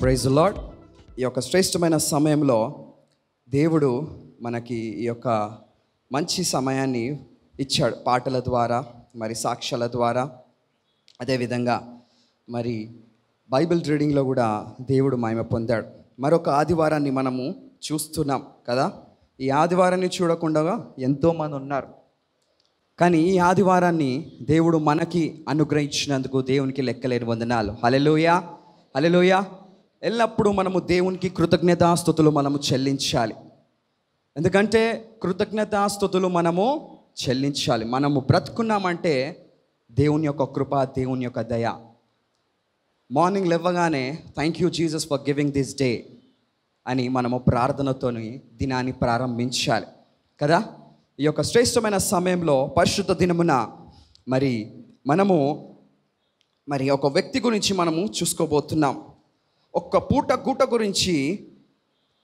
Praise the lord. ఈ యొక్క శ్రేష్టమైన సమయంలో దేవుడు మనకి ఈ యొక్క మంచి సమయాన్ని ఇచ్చాడు. పాటల ద్వారా, మరి సాక్ష్యాల ద్వారా, అదేవిధంగా మరి బైబిల్ రీడింగ్లో కూడా దేవుడు మహిమ పొందాడు. మరొక ఆదివారాన్ని మనము చూస్తున్నాం కదా. ఈ ఆదివారాన్ని చూడకుండా ఎంతోమంది ఉన్నారు. కానీ ఈ ఆదివారాన్ని దేవుడు మనకి అనుగ్రహించినందుకు దేవునికి లెక్కలేని వందనాలు. హల్లెలూయా, హల్లెలూయా. ఎల్లప్పుడూ మనము దేవునికి కృతజ్ఞతాస్తుతులు మనము చెల్లించాలి. ఎందుకంటే కృతజ్ఞతాస్తుతులు మనము చెల్లించాలి. మనము బ్రతుకున్నామంటే దేవుని యొక్క కృప, దేవుని యొక్క దయ. మార్నింగ్ లేవగానే thank you Jesus for giving this day అని మనము ప్రార్థనతోని దినాన్ని ప్రారంభించాలి కదా. ఈ యొక్క శ్రేష్టమైన సమయంలో పరిశుద్ధ దినమున మనము ఒక వ్యక్తి గురించి మనము చూసుకోబోతున్నాం. ఒక్క పూట గూట గురించి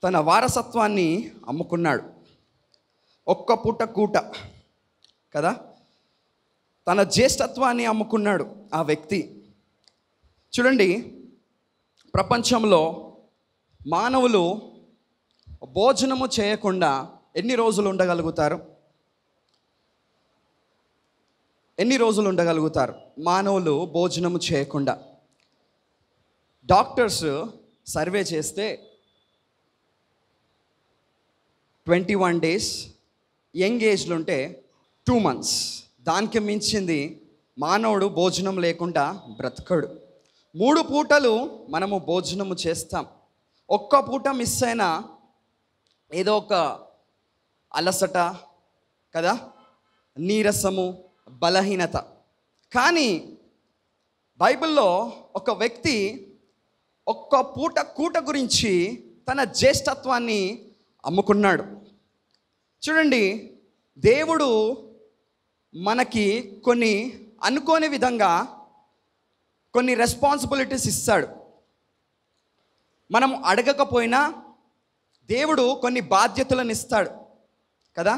తన వారసత్వాన్ని అమ్ముకున్నాడు. ఒక్క పూట గూట కదా, తన జ్యేష్ఠత్వాన్ని అమ్ముకున్నాడు ఆ వ్యక్తి. చూడండి, ప్రపంచంలో మానవులు భోజనము చేయకుండా ఎన్ని రోజులు ఉండగలుగుతారు? ఎన్ని రోజులు ఉండగలుగుతారు మానవులు భోజనము చేయకుండా? డాక్టర్స్ సర్వే చేస్తే 21 days, యంగ్ ఏజ్లో ఉంటే 2 months, దానికి మించింది మానవుడు భోజనం లేకుండా బ్రతకడు. 3 పూటలు మనము భోజనము చేస్తాం. ఒక్క పూట మిస్ అయినా ఏదో ఒక అలసట కదా, నీరసము, బలహీనత. కానీ బైబిల్లో ఒక వ్యక్తి ఒక్క పూట కూట గురించి తన జ్యేష్ఠత్వాన్ని అమ్ముకున్నాడు. చూడండి, దేవుడు మనకి కొన్ని అనుకోని విధంగా కొన్ని రెస్పాన్సిబిలిటీస్ ఇస్తాడు. మనం అడగకపోయినా దేవుడు కొన్ని బాధ్యతలను ఇస్తాడు కదా.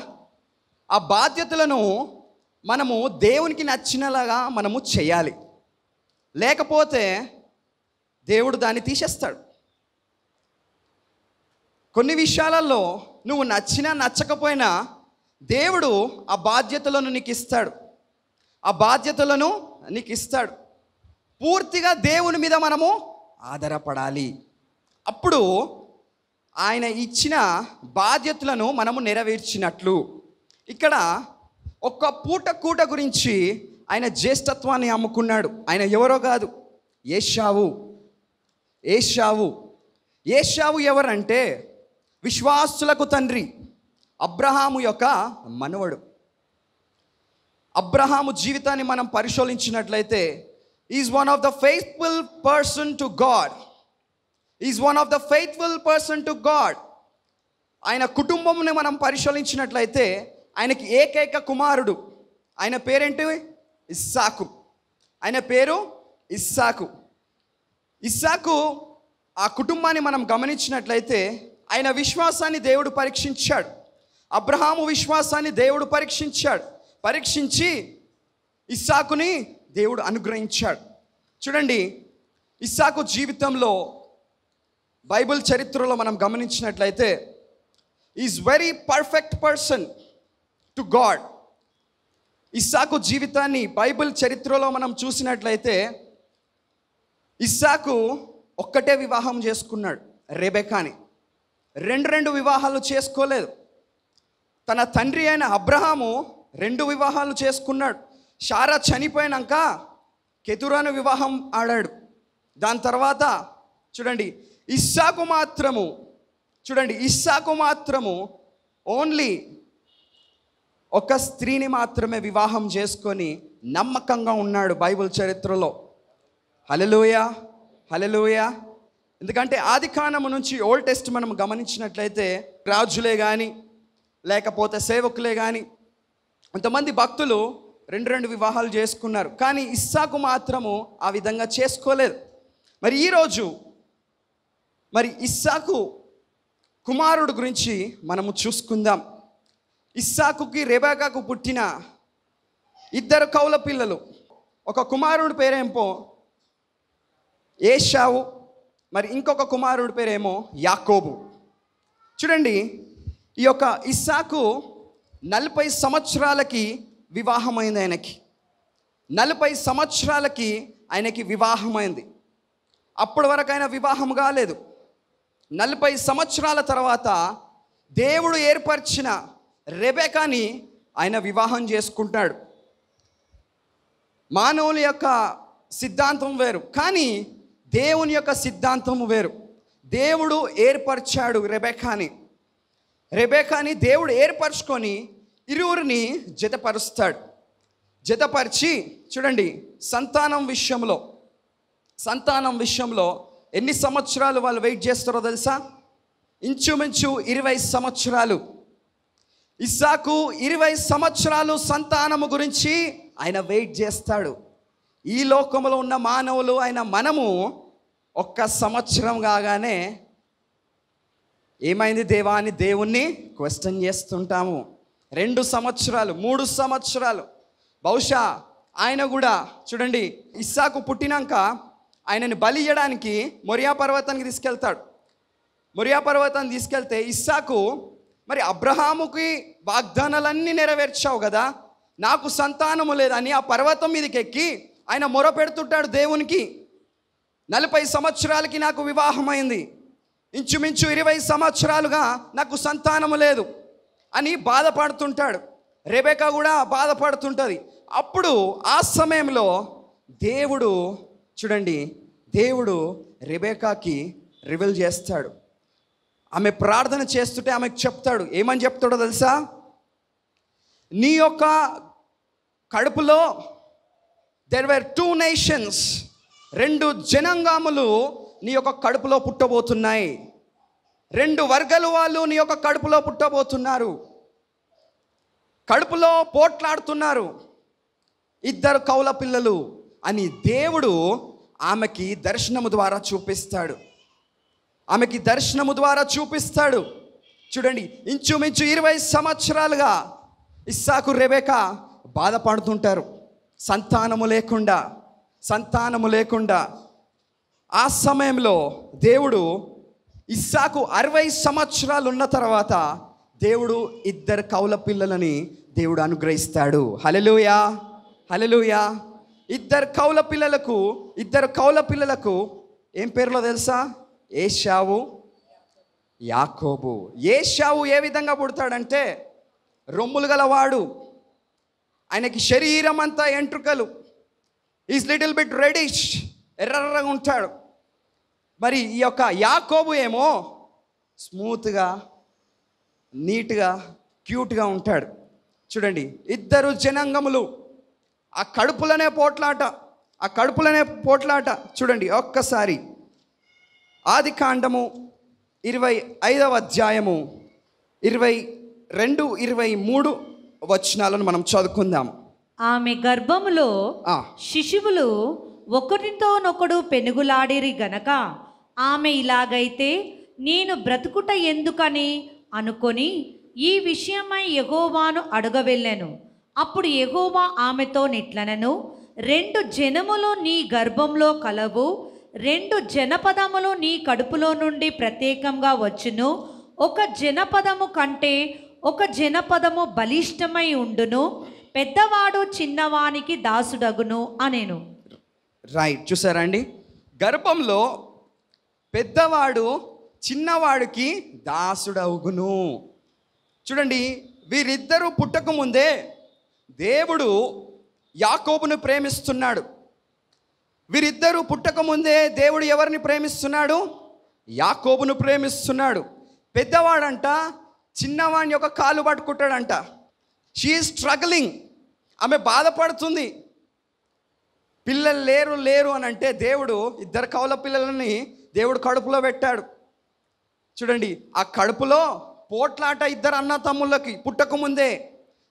ఆ బాధ్యతలను మనము దేవునికి నచ్చినలాగా మనము చేయాలి. లేకపోతే దేవుడు దాన్ని తీసేస్తాడు. కొన్ని విషయాలలో నువ్వు నచ్చినా నచ్చకపోయినా దేవుడు ఆ బాధ్యతలను నీకు ఇస్తాడు. ఆ బాధ్యతలను నీకు ఇస్తాడు. పూర్తిగా దేవుని మీద మనము ఆధారపడాలి. అప్పుడు ఆయన ఇచ్చిన బాధ్యతలను మనము నెరవేర్చినట్లు. ఇక్కడ ఒక్క పూట కూట గురించి ఆయన జ్యేష్ఠత్వాన్ని అమ్ముకున్నాడు. ఆయన ఎవరో కాదు, ఏశావు. ఏశావు ఎవరంటే విశ్వాసులకు తండ్రి, అబ్రహాము యొక్క మనవడు. అబ్రహాము జీవితాన్ని మనం పరిశీలించినట్లయితే is one of the faithful person to God. ఆయన కుటుంబంని మనం పరిశీలించినట్లయితే ఆయనకి ఏకైక కుమారుడు. ఆయన పేరేంటి? ఇస్సాకు. ఆయన పేరు ఇస్సాకు. ఆ కుటుంబాన్ని మనం గమనించినట్లయితే ఆయన విశ్వాసాన్ని దేవుడు పరీక్షించాడు. అబ్రహాము విశ్వాసాన్ని దేవుడు పరీక్షించి ఇస్సాకుని దేవుడు అనుగ్రహించాడు. చూడండి, ఇస్సాకు జీవితంలో బైబిల్ చరిత్రలో మనం గమనించినట్లయితే is very perfect person to God. ఇస్సాకు జీవితాన్ని బైబిల్ చరిత్రలో మనం చూసినట్లయితే ఇస్సాకు ఒక్కటే వివాహం చేసుకున్నాడు, రెబెకాని. రెండు వివాహాలు చేసుకోలేదు. తన తండ్రి అయిన అబ్రహాము 2 వివాహాలు చేసుకున్నాడు. శారా చనిపోయినాక కెతురాను వివాహం ఆడాడు. దాని తర్వాత చూడండి, ఇస్సాకు మాత్రము ఓన్లీ ఒక స్త్రీని మాత్రమే వివాహం చేసుకొని నమ్మకంగా ఉన్నాడు బైబిల్ చరిత్రలో. హల్లెలూయా, హల్లెలూయా. ఎందుకంటే ఆదికాండము నుంచి ఓల్డ్ టెస్ట్ మనం గమనించినట్లయితే రాజులే కానీ లేకపోతే సేవకులే కానీ కొంతమంది భక్తులు 2 వివాహాలు చేసుకున్నారు. కానీ ఇస్సాకు మాత్రము ఆ విధంగా చేసుకోలేదు. ఈరోజు ఇస్సాకు కుమారుడు గురించి మనము చూసుకుందాం. ఇస్సాకుకి రెబెకాకు పుట్టిన 2 కౌల పిల్లలు. ఒక కుమారుడి పేరేంపో ఏశావు, మరి ఇంకొక కుమారుడి పేరేమో యాకోబు. చూడండి, ఈ యొక్క ఇస్సాకు 40 సంవత్సరాలకి వివాహమైంది. ఆయనకి 40 సంవత్సరాలకి ఆయనకి వివాహమైంది. అప్పటి వరకు ఆయన వివాహం కాలేదు. 40 సంవత్సరాల తర్వాత దేవుడు ఏర్పరిచిన రెబెకాని ఆయన వివాహం చేసుకుంటాడు. మానవుల యొక్క సిద్ధాంతం వేరు, కానీ దేవుని యొక్క సిద్ధాంతం వేరు. దేవుడు ఏర్పరిచాడు రెబెకాని దేవుడు ఏర్పరచుకొని ఇరువురిని జతపరిచి చూడండి, సంతానం విషయంలో ఎన్ని సంవత్సరాలు వాళ్ళు వెయిట్ చేస్తారో తెలుసా? ఇంచుమించు 20 సంవత్సరాలు. ఇస్సాకు 20 సంవత్సరాలు సంతానము గురించి ఆయన వెయిట్ చేస్తాడు. ఈ లోకంలో ఉన్న మానవులు మనము 1 సంవత్సరం కాగానే ఏమైంది దేవా అని దేవుణ్ణి క్వశ్చన్ చేస్తుంటాము. 2 సంవత్సరాలు, 3 సంవత్సరాలు. బహుశా ఆయన కూడా చూడండి, ఇస్సాకు పుట్టినాక ఆయనని బలి ఇయ్యడానికి మొరియా పర్వతానికి తీసుకెళ్తాడు. మొరియా పర్వతాన్ని తీసుకెళ్తే ఇస్సాకు, మరి అబ్రహాముకి వాగ్దానాలన్నీ నెరవేర్చావు కదా, నాకు సంతానము లేదని ఆ పర్వతం మీదకి ఎక్కి ఆయన మొర పెడుతుంటాడు దేవునికి. 40 సంవత్సరాలకి నాకు వివాహమైంది, ఇంచుమించు 20 సంవత్సరాలుగా నాకు సంతానము లేదు అని బాధపడుతుంటాడు. రెబెకా కూడా బాధపడుతుంటుంది. అప్పుడు ఆ సమయంలో దేవుడు రెబెకాకి రివీల్ చేస్తాడు. ఆమె ప్రార్థన చేస్తుంటే ఆమెకు చెప్తాడు. ఏమని చెప్తాడో తెలుసా? నీ యొక్క కడుపులో there were 2 nations, 2 జనాంగములు నీ యొక్క కడుపులో పుట్టబోతున్నాయి. 2 వర్గాల వాళ్ళు నీ యొక్క కడుపులో పుట్టబోతున్నారు. కడుపులో పోట్లాడుతున్నారు, 2 కౌల పిల్లలు అని దేవుడు ఆమెకి దర్శనము ద్వారా చూపిస్తాడు. చూడండి, ఇంచుమించు 20 సంవత్సరాలుగా ఇస్సాకు రెబెకా బాధపడుతుంటారు, సంతానము లేకుండా. ఆ సమయంలో దేవుడు ఇస్సాకు 60 సంవత్సరాలు ఉన్న తర్వాత దేవుడు 2 కౌల పిల్లలని దేవుడు అనుగ్రహిస్తాడు. హల్లెలూయా. 2 కౌల పిల్లలకు ఏం పేర్లో తెలుసా? ఏశావు, యాకోబు. ఏశావు ఏ విధంగా పుడతాడంటే, రొమ్ములు గలవాడు, ఆయనకి శరీరం అంతా ఎంట్రుకలు, ఈజ్ లిటిల్ బిట్ రెడిష్, ఎర్రగా ఉంటాడు. మరి ఈ యొక్క యాకోబు ఏమో స్మూత్గా, నీట్గా, క్యూట్గా ఉంటాడు. చూడండి, 2 జనాంగములు ఆ కడుపులనే పోట్లాట. చూడండి ఒక్కసారి ఆదికాండము 25వ అధ్యాయము 22, 23 వచనాలను మనం చదువుకుందాము. ఆమె గర్భములో శిశువులు ఒకరితోనొకడు పెనుగులాడిరి గనక ఆమె ఇలాగైతే నేను బ్రతుకుట ఎందుకని అనుకొని ఈ విషయమై యెహోవాను అడగవెళ్ళెను. అప్పుడు యెహోవా ఆమెతో నిట్లనెను, 2 జనములు నీ గర్భంలో కలవు, 2 జనపదములు నీ కడుపులో నుండి ప్రత్యేకంగా వచ్చును. 1 జనపదము కంటే 1 జనపదము బలిష్టమై ఉండును, పెద్దవాడు చిన్నవానికి దాసుడగును అనెను. రైట్, చూసారా అండి? గర్భంలో పెద్దవాడు చిన్నవాడికి దాసుడగును. చూడండి, వీరిద్దరూ పుట్టకముందే దేవుడు యాకోబును ప్రేమిస్తున్నాడు. వీరిద్దరూ పుట్టకముందే దేవుడు ఎవరిని ప్రేమిస్తున్నాడు? యాకోబును ప్రేమిస్తున్నాడు. పెద్దవాడంట చిన్నవాడిని యొక్క కాలు పట్టుకుంటాడంట. షీ ఈజ్ స్ట్రగ్లింగ్, ఆమె బాధపడుతుంది. పిల్లలు లేరు అని అంటే దేవుడు 2 కౌల పిల్లలని దేవుడు కడుపులో పెట్టాడు. చూడండి, ఆ కడుపులో పోట్లాట 2 అన్న తమ్ముళ్ళకి పుట్టకముందే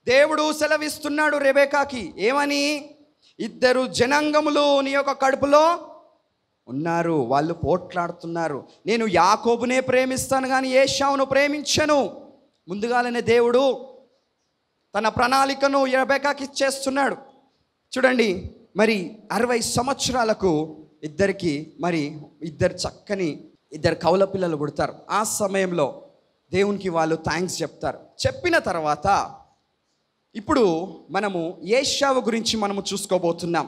దేవుడు సెలవిస్తున్నాడు రెబెకాకి. ఏమని? 2 జనాంగములు నీ యొక్క కడుపులో ఉన్నారు, వాళ్ళు పోట్లాడుతున్నారు. నేను యాకోబునే ప్రేమిస్తాను కానీ ఏశావును ప్రేమించను. ముందుగానే దేవుడు తన ప్రణాళికను రెబెకాకి ఇచ్చేస్తున్నాడు. చూడండి, మరి 60 సంవత్సరాలకు ఇద్దరికి మరి ఇద్దరు కౌల పిల్లలు పుడతారు. ఆ సమయంలో దేవునికి వాళ్ళు థ్యాంక్స్ చెప్తారు. చెప్పిన తర్వాత ఇప్పుడు మనము ఏశావు గురించి మనము చూసుకోబోతున్నాం.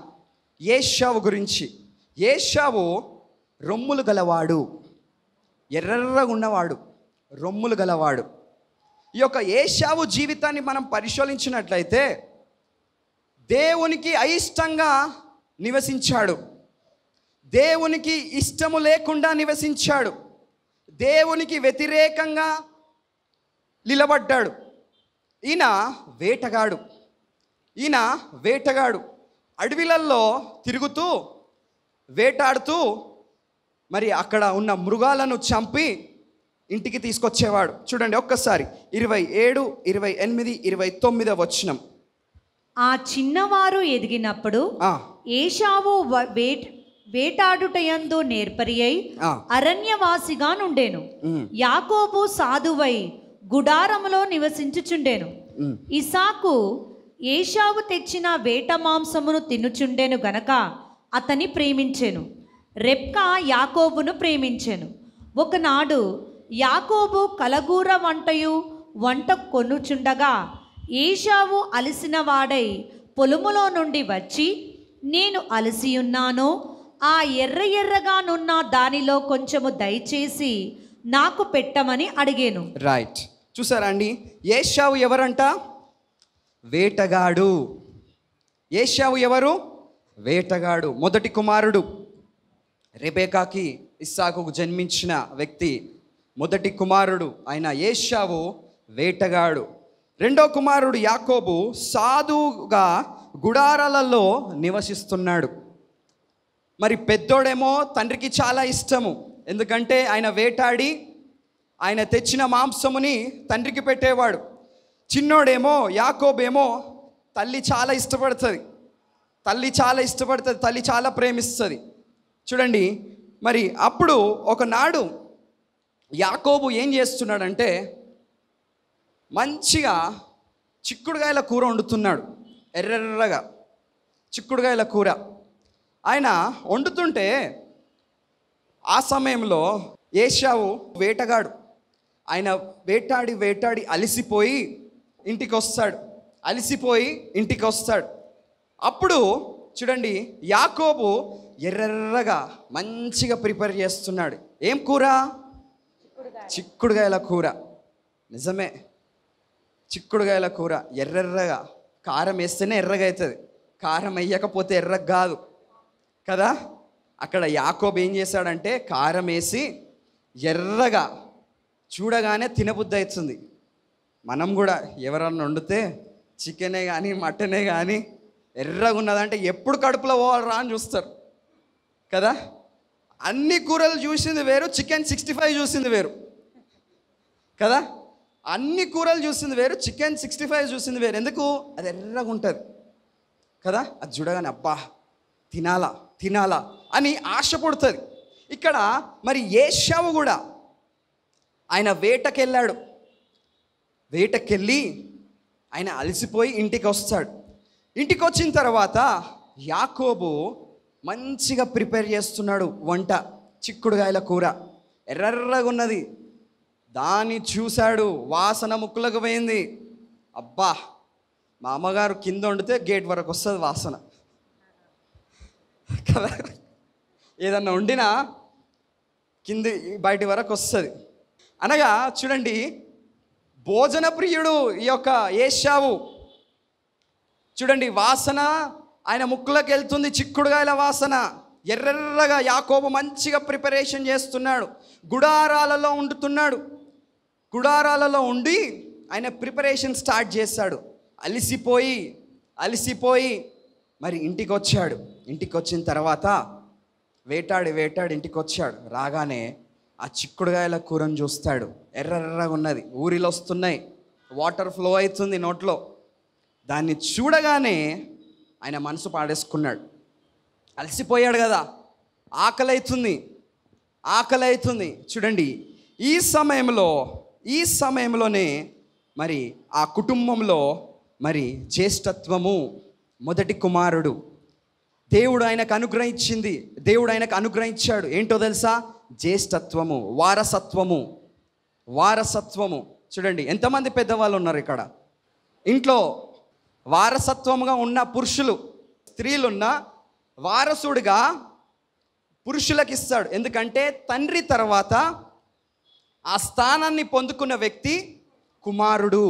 ఏశావు గురించి. ఏశావు రొమ్ములు గలవాడు, ఎర్రగా ఉన్నవాడు, రొమ్ములు గలవాడు. ఈ యొక్క ఏశావు జీవితాన్ని మనం పరిశీలించినట్లయితే దేవునికి అయిష్టంగా నివసించాడు, దేవునికి ఇష్టము లేకుండా నివసించాడు, దేవునికి వ్యతిరేకంగా నిలబడ్డాడు. ఈయన వేటగాడు అడవిలలో తిరుగుతూ వేటాడుతూ మరి అక్కడ ఉన్న మృగాలను చంపి ఇంటికి తీసుకొచ్చేవాడు. చూడండి ఒక్కసారి 27, 28, 29 వచనం. ఆ చిన్నవారు ఎదిగినప్పుడు ఏశావు వేటాడుటయందు నేర్పరి అయి అరణ్యవాసిగా నుండెను. యాకోబు సాధువై గుడారములో నివసించుచుండెను. ఇసాకు ఏశావు తెచ్చిన వేట మాంసమును తినుచుండెను గనక అతని ప్రేమించెను. రెబ్కా యాకోబును ప్రేమించెను. ఒకనాడు యాకోబు కలగూర వంట కొనుచుండగా ఏశావు అలసిన వాడై పొలములో నుండి వచ్చి, నేను అలసియున్నాను, ఆ ఎర్రగానున్న దానిలో కొంచెము దయచేసి నాకు పెట్టమని అడిగాను. రైట్, చూసారా అండి? ఏశావు ఎవరంట? వేటగాడు. ఏశావు ఎవరు? వేటగాడు. మొదటి కుమారుడు. రెబెకాకి ఇస్సాకుకు జన్మించిన వ్యక్తి మొదటి కుమారుడు. ఆయన ఏశావు వేటగాడు. రెండో కుమారుడు యాకోబు సాధువుగా గుడారాలలో నివసిస్తున్నాడు. మరి పెద్దోడేమో తండ్రికి చాలా ఇష్టము, ఎందుకంటే ఆయన వేటాడి ఆయన తెచ్చిన మాంసముని తండ్రికి పెట్టేవాడు. చిన్నోడేమో యాకోబేమో తల్లి చాలా ఇష్టపడుతుంది, తల్లి చాలా ప్రేమిస్తుంది. చూడండి, మరి అప్పుడు ఒకనాడు యాకోబు ఏం చేస్తున్నాడంటే మంచిగా చిక్కుడుగాయల కూర వండుతున్నాడు. ఎర్రగా చిక్కుడుగాయల కూర ఆయన వండుతుంటే ఆ సమయంలో ఏశావు వేటగాడు, ఆయన వేటాడి అలసిపోయి ఇంటికి వస్తాడు. అప్పుడు చూడండి, యాకోబు ఎర్రగా మంచిగా ప్రిపేర్ చేస్తున్నాడు. ఏం కూర? చిక్కుడుగాయల కూర. నిజమే, చిక్కుడుగాయల కూర ఎర్రగా. కారం వేస్తేనే ఎర్రగా అవుతుంది, కారం వేయకపోతే ఎర్రగా కాదు కదా. అక్కడ యాకోబు ఏం చేశాడంటే కారం వేసి ఎర్రగా చూడగానే తినబుద్ధి అవుతుంది. మనం కూడా ఎవరన్నా వండితే చికెనే కానీ మటనే కానీ ఎర్రగా ఉన్నదంటే ఎప్పుడు కడుపులో పోవాలరా అని చూస్తారు కదా. అన్ని కూరలు చూసింది వేరు, చికెన్ 65 చూసింది వేరు కదా. అన్ని కూరలు చూసింది వేరు, చికెన్ 65 చూసింది వేరు. ఎందుకు? అది ఎర్రగా ఉంటుంది కదా. అది చూడగానే అబ్బా తినాలా అని ఆశపడుతుంది. ఇక్కడ మరి ఏశావు కూడా ఆయన వేటకెళ్ళి ఆయన అలసిపోయి ఇంటికి వస్తాడు. ఇంటికి వచ్చిన తర్వాత యాకోబు మంచిగా ప్రిపేర్ చేస్తున్నాడు వంట. చిక్కుడుగాయల కూర ఎర్రగా ఉన్నది. దాన్ని చూశాడు, వాసన ముక్కులకు పోయింది. అబ్బా, మా అమ్మగారు కింద వండితే గేట్ వరకు వస్తుంది వాసన కదా. ఏదన్నా వండినా కింది బయటి వరకు వస్తుంది అనగా చూడండి, భోజన ప్రియుడు ఈ యొక్క ఏశావు. చూడండి, వాసన ఆయన ముక్కులోకి వెళ్తుంది, చిక్కుడుగాయల వాసన ఎర్రగా. యాకోబు మంచిగా ప్రిపరేషన్ చేస్తున్నాడు, గుడారాలలో ఉండి ఆయన ప్రిపరేషన్ స్టార్ట్ చేశాడు. అలసిపోయి మరి ఇంటికి వచ్చాడు. ఇంటికి వచ్చిన తర్వాత వేటాడి ఇంటికి వచ్చాడు. రాగానే ఆ చిక్కుడుగాయల కూరను చూస్తాడు. ఎర్రగా ఉన్నది, ఊరిలో వస్తున్నాయి, వాటర్ ఫ్లో అవుతుంది నోట్లో. దాన్ని చూడగానే ఆయన మనసు పాడేసుకున్నాడు. అలసిపోయాడు కదా, ఆకలి అవుతుంది. చూడండి, ఈ సమయంలోనే మరి ఆ కుటుంబంలో మరి జ్యేష్ఠత్వము, మొదటి కుమారుడు దేవుడు ఆయనకు అనుగ్రహించింది, దేవుడు ఆయనకు అనుగ్రహించాడు. ఏంటో తెలుసా? జ్యేష్ఠత్వము, వారసత్వము. చూడండి, ఎంతమంది పెద్దవాళ్ళు ఉన్నారు ఇక్కడ. ఇంట్లో వారసత్వముగా ఉన్న పురుషులు, స్త్రీలున్న వారసుడిగా పురుషులకు ఇస్తాడు. ఎందుకంటే తండ్రి తర్వాత ఆ స్థానాన్ని పొందుకున్న వ్యక్తి కుమారుడు.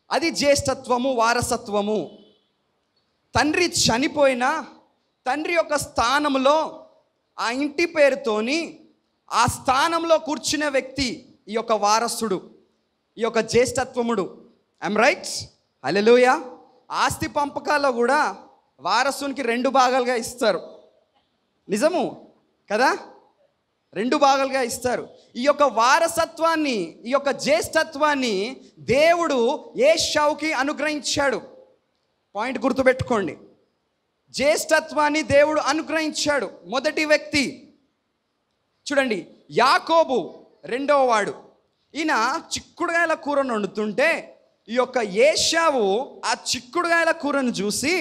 అది జ్యేష్ఠత్వము, వారసత్వము. తండ్రి చనిపోయినా తండ్రి యొక్క స్థానంలో ఆ ఇంటి పేరుతోని ఆ స్థానంలో కూర్చునే వ్యక్తి ఈ యొక్క వారసుడు, ఈ యొక్క జ్యేష్ఠత్వముడు. I'm right? హల్లెలూయా. ఆస్తి పంపకాల్లో కూడా వారసునికి 2 భాగాలుగా ఇస్తారు. నిజము కదా? 2 భాగాలుగా ఇస్తారు. ఈ యొక్క వారసత్వాన్ని, ఈ యొక్క జ్యేష్ఠత్వాన్ని దేవుడు ఏశావుకి అనుగ్రహించాడు. పాయింట్ గుర్తుపెట్టుకోండి. జ్యేష్ఠత్వాన్ని దేవుడు అనుగ్రహించాడు. మొదటి వ్యక్తి చూడండి, యాకోబు రెండవ వాడు. ఈయన చిక్కుడుగాయల కూరను వండుతుంటే ఈ యొక్క ఏశావు ఆ చిక్కుడుగాయల కూరను చూసి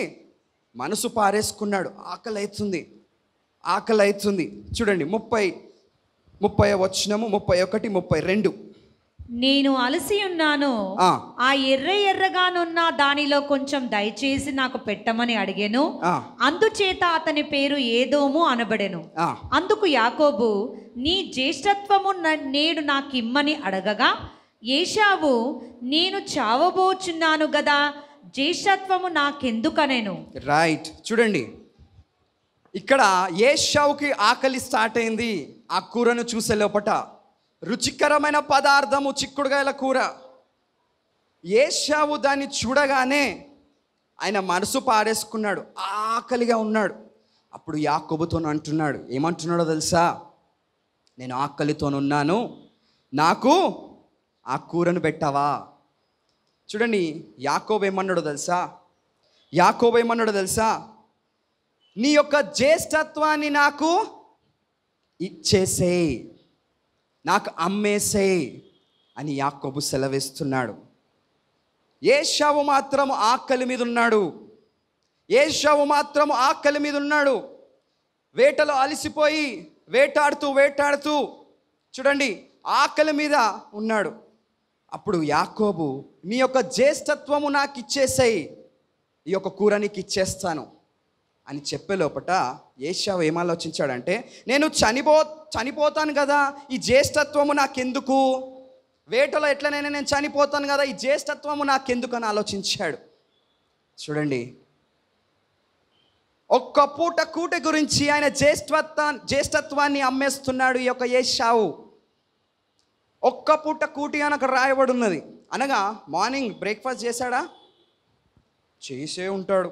మనసు పారేసుకున్నాడు. ఆకలి అవుతుంది. చూడండి 30 వచనము, 31, 32. నేను అలసి ఉన్నాను, ఆ ఎర్రగానున్న దానిలో కొంచెం దయచేసి నాకు పెట్టమని అడిగాను. అందుచేత అతని పేరు ఏదోము అనబడెను. అందుకు యాకోబు, నీ జ్యేష్ఠత్వము నేడు నాకిమ్మని అడగగా ఏశావు, నేను చావబోచున్నాను గదా, జ్యేష్ఠత్వము నాకెందుకనేను. రైట్. చూడండి, ఇక్కడ ఏశావుకి ఆకలి స్టార్ట్ అయింది. ఆ కూరను చూసే లోపట రుచికరమైన పదార్థము చిక్కుడుగాయల కూర. ఏశావు దాన్ని చూడగానే ఆయన మనసు పారేసుకున్నాడు, ఆకలిగా ఉన్నాడు. అప్పుడు యాకోబుతో అంటున్నాడు, ఏమంటున్నాడో తెలుసా? నేను ఆకలితోనున్నాను, నాకు ఆ కూరను పెట్టావా? చూడండి, యాకోబు ఏమన్నాడో తెలుసా? నీ యొక్క జ్యేష్ఠత్వాన్ని నాకు ఇచ్చేసేయ్, నాకు అమ్మేసేయ్ అని యాకోబు సెలవిస్తున్నాడు. ఏశావు మాత్రం ఆకలి మీద ఉన్నాడు. వేటలో అలసిపోయి వేటాడుతూ చూడండి ఆకలి మీద ఉన్నాడు. అప్పుడు యాకోబు, నీ యొక్క జ్యేష్ఠత్వము నాకు ఇచ్చేసేయ్, ఈ యొక్క కూర నీకు ఇచ్చేస్తాను అని చెప్పే లోపట ఏశావు ఏం ఆలోచించాడంటే, నేను చనిపోతాను కదా, ఈ జ్యేష్ఠత్వము నాకెందుకు? వేటలో ఎట్లనైనా నేను చనిపోతాను కదా, ఈ జ్యేష్ఠత్వము నాకెందుకు అని ఆలోచించాడు. చూడండి, ఒక్క పూట కూట గురించి ఆయన జ్యేష్ఠత్వాన్ని అమ్మేస్తున్నాడు ఈ యొక్క ఏశావు. ఒక్క పూట కూటి అని అక్కడ రాయబడి ఉన్నది. అనగా మార్నింగ్ బ్రేక్ఫాస్ట్ చేశాడా? చేసే ఉంటాడు.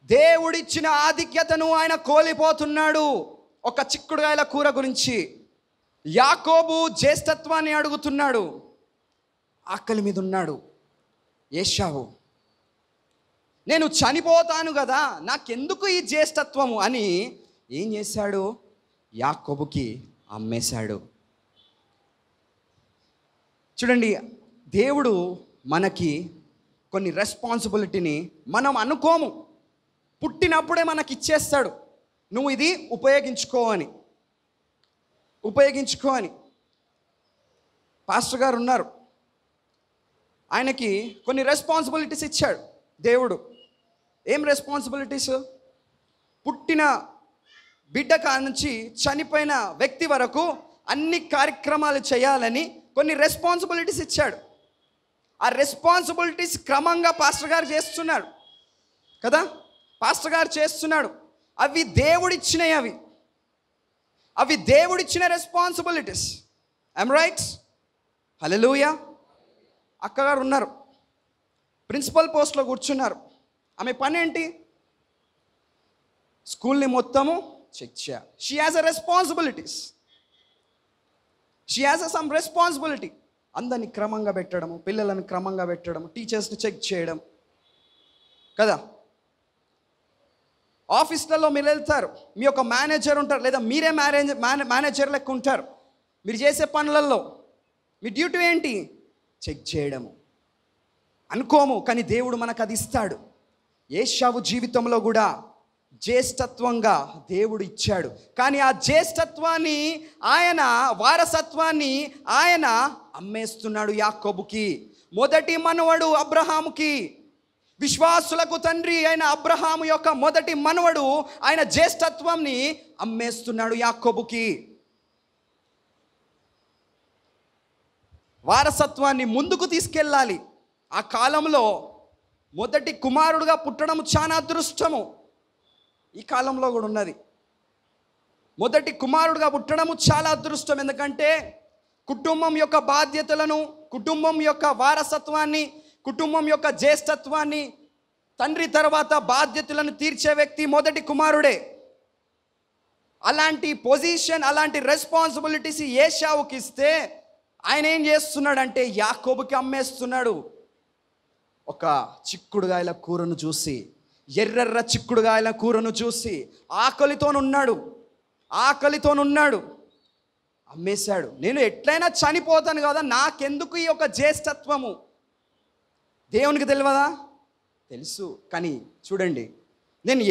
దేవుడిచ్చిన ఆధిక్యతను ఆయన కోల్పోతున్నాడు ఒక చిక్కుడుగాయల కూర గురించి. యాకోబు జ్యేష్ఠత్వాన్ని అడుగుతున్నాడు, ఆకలి మీద ఉన్నాడు. ఏశావు, నేను చనిపోతాను కదా, నాకెందుకు ఈ జ్యేష్ఠత్వము అని ఏం చేశాడు? యాకోబుకి అమ్మేశాడు. చూడండి, దేవుడు మనకి కొన్ని రెస్పాన్సిబిలిటీని మనం అనుకోము, పుట్టినప్పుడే మనకి ఇచ్చేస్తాడు. నువ్వు ఇది ఉపయోగించుకో అని. పాస్టర్ గారు ఉన్నారు, ఆయనకి కొన్ని రెస్పాన్సిబిలిటీస్ ఇచ్చాడు దేవుడు. ఏం రెస్పాన్సిబిలిటీస్? పుట్టిన బిడ్డ కానుంచి చనిపోయిన వ్యక్తి వరకు అన్ని కార్యక్రమాలు చేయాలని కొన్ని రెస్పాన్సిబిలిటీస్ ఇచ్చాడు. ఆ రెస్పాన్సిబిలిటీస్ క్రమంగా పాస్టర్ గారు చేస్తున్నాడు కదా, అవి దేవుడిచ్చినవి, అవి దేవుడిచ్చిన రెస్పాన్సిబిలిటీస్. I'm right? హల్లెలూయా. అక్కగారు ఉన్నారు, ప్రిన్సిపల్ పోస్ట్లో కూర్చున్నారు. ఆమె పని ఏంటి? స్కూల్ని మొత్తము చెక్ చేయాలి. She has a responsibility. అందరిని క్రమంగా పెట్టడము, పిల్లలను క్రమంగా పెట్టడము, టీచర్స్ని చెక్ చేయడం కదా. ఆఫీస్లలో మీరు వెళ్తారు, మీ యొక్క మేనేజర్ ఉంటారు, లేదా మీరే మేనేజర్ లెక్క ఉంటారు. మీరు చేసే పనులలో మీ డ్యూటీ ఏంటి? చెక్ చేయడము. అనుకోము, కానీ దేవుడు మనకు అది ఇస్తాడు. ఏశావు జీవితంలో కూడా జ్యేష్ఠత్వంగా దేవుడు ఇచ్చాడు. కానీ ఆ జ్యేష్ఠత్వాన్ని ఆయన, వారసత్వాన్ని ఆయన అమ్మేస్తున్నాడు యాకోబుకి. మొదటి మనవడు అబ్రహాముకి, విశ్వాసులకు తండ్రి అయిన అబ్రహాము యొక్క మొదటి మనవడు ఆయన జ్యేష్ఠత్వాన్ని అమ్మేస్తున్నాడు యాకోబుకి. వారసత్వాన్ని ముందుకు తీసుకెళ్ళాలి. ఆ కాలంలో మొదటి కుమారుడుగా పుట్టడం చాలా అదృష్టము. ఈ కాలంలో కూడా ఉన్నది. మొదటి కుమారుడుగా పుట్టడము చాలా అదృష్టం. ఎందుకంటే కుటుంబం యొక్క బాధ్యతలను, కుటుంబం యొక్క వారసత్వాన్ని, కుటుంబం యొక్క జ్యేష్ఠత్వాన్ని, తండ్రి తర్వాత బాధ్యతలను తీర్చే వ్యక్తి మొదటి కుమారుడే. అలాంటి పొజిషన్, అలాంటి రెస్పాన్సిబిలిటీస్ ఏశావుకి ఇస్తే ఆయన ఏం చేస్తున్నాడంటే యాకోబుకి అమ్మేస్తున్నాడు. ఒక చిక్కుడుగాయల కూరను చూసి, ఎర్రెర్ర చిక్కుడుగాయల కూరను చూసి ఆకలితోనున్నాడు, అమ్మేశాడు. నేను ఎట్లయినా చనిపోతాను కదా, నాకెందుకు ఈ యొక్క జ్యేష్ఠత్వము? దేవునికి తెలియదా? తెలుసు. కానీ చూడండి, నేను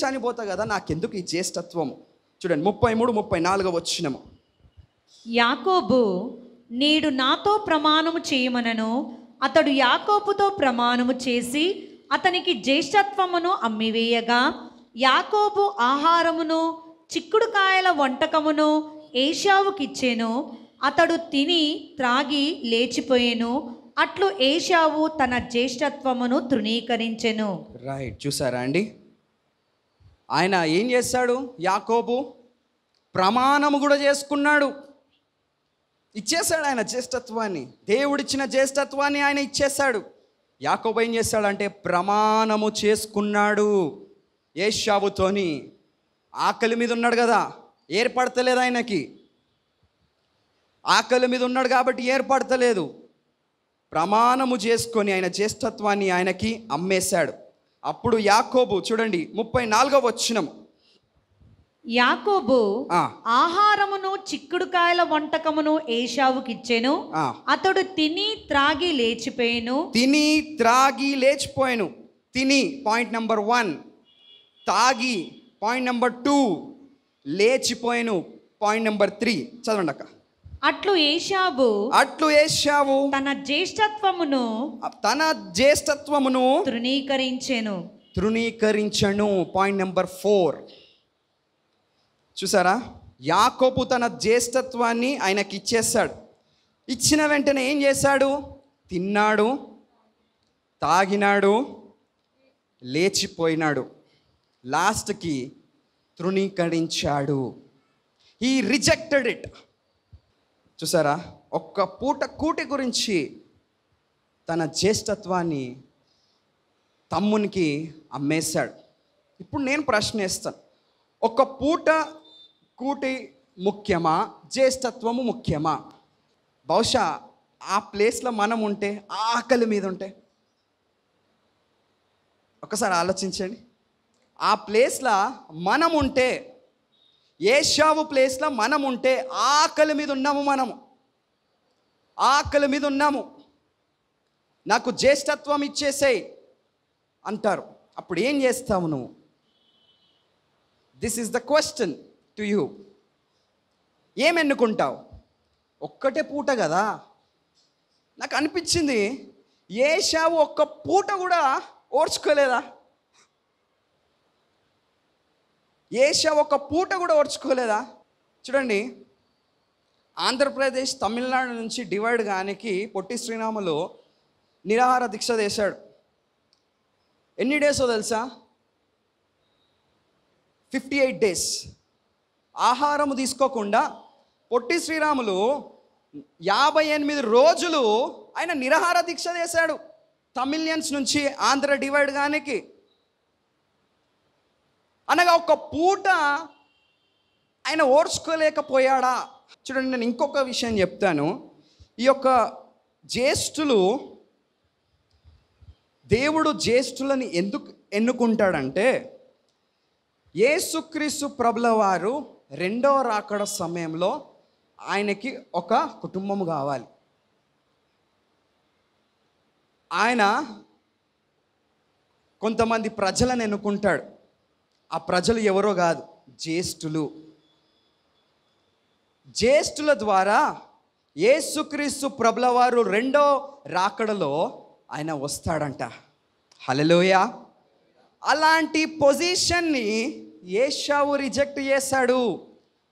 చనిపోతా కదా, నాకెందుకు ఈ జ్యేష్ఠత్వము? చూడండి 33-34 వచనము. యాకోబు, నీడు నాతో ప్రమాణము చేయమనను. అతడు యాకోబుతో ప్రమాణము చేసి అతనికి జ్యేష్ఠత్వమును అమ్మివేయగా, యాకోబు ఆహారమును చిక్కుడుకాయల వంటకమును ఏశావుకిచ్చెను. అతడు తిని త్రాగి లేచిపోయెను. అట్లు ఏశావు తన జ్యేష్ఠత్వమును తృణీకరించెను. రైట్, చూసారా అండి? ఆయన ఏం చేశాడు? యాకోబు ప్రమాణము కూడా చేసుకున్నాడు, ఇచ్చేశాడు ఆయన జ్యేష్ఠత్వాన్ని. దేవుడిచ్చిన జ్యేష్ఠత్వాన్ని ఆయన ఇచ్చేశాడు. యాకోబు ఏం చేశాడంటే ప్రమాణము చేసుకున్నాడు ఏశావుతోని. ఆకలి మీద ఉన్నాడు కదా, ఏర్పడతలేదు ఆయనకి. ఆకలి మీద ఉన్నాడు కాబట్టి ఏర్పడతలేదు. ప్రమాణము చేసుకొని ఆయన జ్యేష్ఠత్వాన్ని ఆయనకి అమ్మేశాడు. అప్పుడు యాకోబు, చూడండి 34వ వచనం. యాకోబు ఆహారమును చిక్కుడుకాయల వంటకమును ఏశావుకిచ్చెను. అతడు తిని త్రాగి లేచిపోయెను. తిని పాయింట్ నెంబర్ 1, తాగి పాయింట్ నెంబర్ 2, లేచిపోయాను పాయింట్ నెంబర్ 3. చదవండి అక్క. అట్లు ఏశావు తన జ్యేష్ఠత్వమును తృణీకరించెను. Point number 4. చూసారా? యాకోబు తన జ్యేష్ఠత్వాన్ని ఆయనకి ఇచ్చేశాడు. ఇచ్చిన వెంటనే ఏం చేశాడు? తిన్నాడు, తాగినాడు, లేచిపోయినాడు, లాస్ట్కి తృణీకరించాడు. He rejected it. చూసారా? ఒక్క పూట కూటి గురించి తన జ్యేష్ఠత్వాన్ని తమ్మునికి అమ్మేశాడు. ఇప్పుడు నేను ప్రశ్నిస్తాను, ఒక పూట కూటి ముఖ్యమా, జ్యేష్ఠత్వము ముఖ్యమా? బహుశా ఆ ప్లేస్లో మనం ఉంటే, ఆకలి మీద ఉంటే, ఒకసారి ఆలోచించండి. ఆ ప్లేస్లో మనం ఉంటే, ఏశావు ప్లేస్లో మనం ఉంటే, ఆకలి మీద ఉన్నాము. నాకు జ్యేష్ఠత్వం ఇచ్చేసేయ్ అంటారు. అప్పుడు ఏం చేస్తావు నువ్వు? This is the question to you. ఏమెన్నుకుంటావు? ఒక్కటే పూట కదా. నాకు అనిపించింది, ఏశావు ఒక్క పూట కూడా ఓర్చుకోలేదా? ఏశావు ఒక్క పూట కూడా ఓర్చుకోలేదా? చూడండి, ఆంధ్రప్రదేశ్ తమిళనాడు నుంచి డివైడ్ కానికి పొట్టి శ్రీరాములు నిరాహార దీక్ష చేశాడు. ఎన్ని డేసో తెలుసా? 58 డేస్ ఆహారము తీసుకోకుండా పొట్టి శ్రీరాములు 58 రోజులు ఆయన నిరాహార దీక్ష చేశాడు. తమిళియన్స్ నుంచి ఆంధ్ర డివైడ్ కానికి. అనగా ఒక పూట ఆయన ఓర్చుకోలేకపోయాడా? చూడండి, నేను ఇంకొక విషయం చెప్తాను. ఈ యొక్క జ్యేష్ఠులు, దేవుడు జ్యేష్ఠులని ఎందుకు ఎన్నుకుంటాడంటే, యేసుక్రీస్తు ప్రభుల వారు రెండవ రాకడ సమయంలో ఆయనకి ఒక కుటుంబం కావాలి. ఆయన కొంతమంది ప్రజలను ఎన్నుకుంటాడు. ఆ ప్రజలు ఎవరో కాదు, జ్యేష్ఠులు. జ్యేష్ఠుల ద్వారా యేసుక్రీస్తు ప్రభుల వారు రెండో రాకడలో ఆయన వస్తాడంట. హల్లెలూయా. అలాంటి పొజిషన్ని ఏశావు రిజెక్ట్ చేశాడు.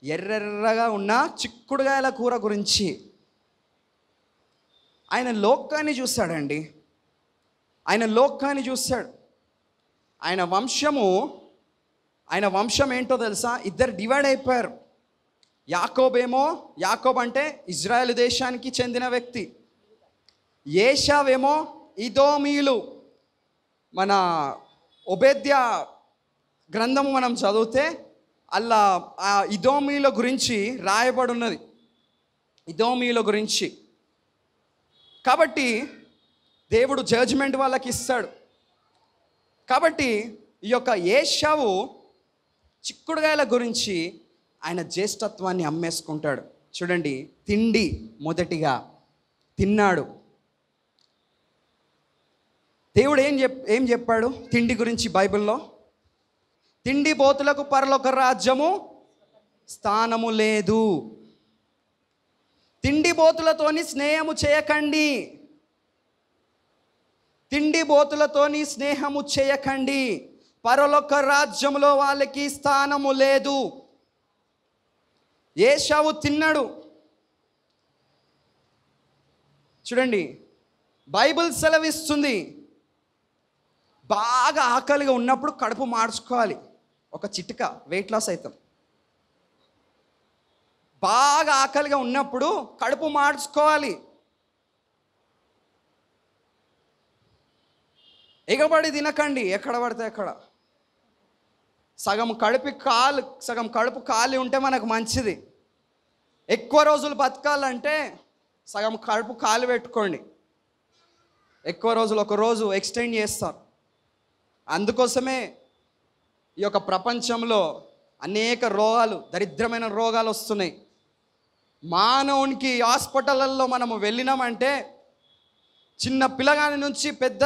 ఎర్రెర్రగా ఉన్న చిక్కుడుగాయల కూర గురించి ఆయన లోకాన్ని చూశాడండి. ఆయన లోకాన్ని చూశాడు. ఆయన వంశం ఏంటో తెలుసా? ఇద్దరు డివైడ్ అయిపోయారు. యాకోబ్ అంటే ఇజ్రాయెల్ దేశానికి చెందిన వ్యక్తి. ఏశావేమో ఇదోమీయులు. మన ఒబేద్య గ్రంథము మనం చదివితే అలా ఆ ఇదోమీయుల గురించి రాయబడి ఉన్నది, ఇదోమీయుల గురించి. కాబట్టి దేవుడు జడ్జిమెంట్ వాళ్ళకి ఇస్తాడు. కాబట్టి ఈ యొక్క ఏశావు చిక్కుడుగాయల గురించి ఆయన జ్యేష్ఠత్వాన్ని అమ్మేసుకుంటాడు. చూడండి, తిండి మొదటిగా తిన్నాడు. దేవుడు ఏం చెప్పాడు తిండి గురించి బైబిల్లో? తిండి బోతులకు పరలోక రాజ్యము స్థానము లేదు. తిండి బోతులతోని స్నేహము చేయకండి. తిండి బోతులతోని స్నేహము చేయకండి. పరలోక రాజ్యములో వాళ్ళకి స్థానము లేదు. ఏశావు తిన్నాడు. చూడండి, బైబిల్ సెలవిస్తుంది, బాగా ఆకలిగా ఉన్నప్పుడు కడుపు మార్చుకోవాలి. ఒక చిట్క, వెయిట్ లాస్ అవుతాం. బాగా ఆకలిగా ఉన్నప్పుడు కడుపు మార్చుకోవాలి. ఎగబడి తినకండి ఎక్కడ పడితే అక్కడ. సగం కడుపు ఖాళీ ఉంటే మనకు మంచిది. ఎక్కువ రోజులు బతకాలంటే సగం కడుపు ఖాళీ పెట్టుకోండి. ఎక్కువ రోజులు ఒక రోజు ఎక్స్టెండ్ చేస్తారు. అందుకోసమే ఈ యొక్క ప్రపంచంలో అనేక రోగాలు, దరిద్రమైన రోగాలు వస్తున్నాయి. మానవునికి హాస్పిటళ్ళల్లో మనము వెళ్ళినామంటే చిన్న పిల్లగాని నుంచి పెద్ద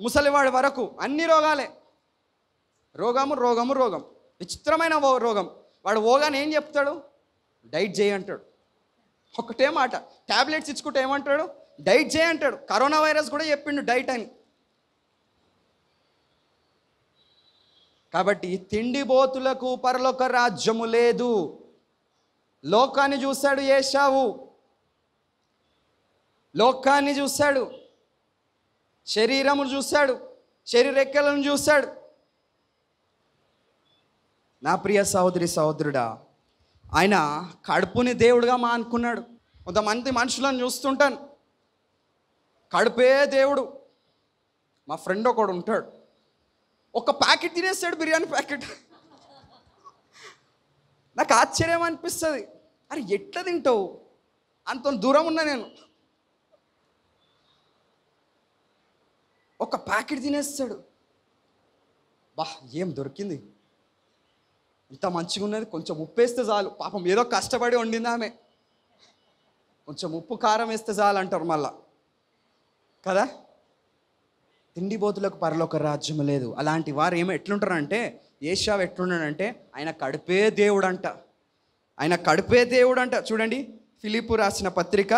ముసలివాడి వరకు అన్ని రోగాలే. రోగం, విచిత్రమైన రోగం. వాడు ఓగాని ఏం చెప్తాడు? డైట్ చేయంటాడు. ఒకటే మాట, ట్యాబ్లెట్స్ ఇచ్చుకుంటే ఏమంటాడు? డైట్ చేయంటాడు. కరోనా వైరస్ కూడా చెప్పిండు డైట్ అని. కాబట్టి తిండి బోతులకు పరలోక రాజ్యము లేదు. లోకాన్ని చూశాడు ఏశావు, లోకాన్ని చూశాడు, శరీరము చూశాడు, శరీరెక్కలను చూశాడు. నా ప్రియ సహోదరి సహోదరుడా, ఆయన కడుపుని దేవుడుగా మానుకున్నాడు. కొంతమంది మనుషులను చూస్తుంటాను, కడుపే దేవుడు. మా ఫ్రెండ్ ఒకడు ఉంటాడు, ఒక ప్యాకెట్ తినేస్తాడు, బిర్యానీ ప్యాకెట్. నాకు ఆశ్చర్యం అనిపిస్తుంది, అరే ఎట్లా తింటావు? అంత దూరం ఉన్నా నేను. ఒక ప్యాకెట్ తినేస్తాడు. ఏం దొరికింది, ఇంత మంచిగా ఉన్నది, కొంచెం ఉప్పు వేస్తే చాలు. పాపం ఏదో కష్టపడి వండింది ఆమె, కొంచెం ఉప్పు కారం వేస్తే చాలు అంటారు మళ్ళా కదా. తిండి బోతులకు పరలోక రాజ్యం లేదు. అలాంటి వారు ఎట్లుంటారంటే, ఏశావు ఎట్లున్నాడంటే ఆయన కడుపే దేవుడంట. ఆయన కడుపే దేవుడంట. చూడండి, ఫిలిప్పు రాసిన పత్రిక,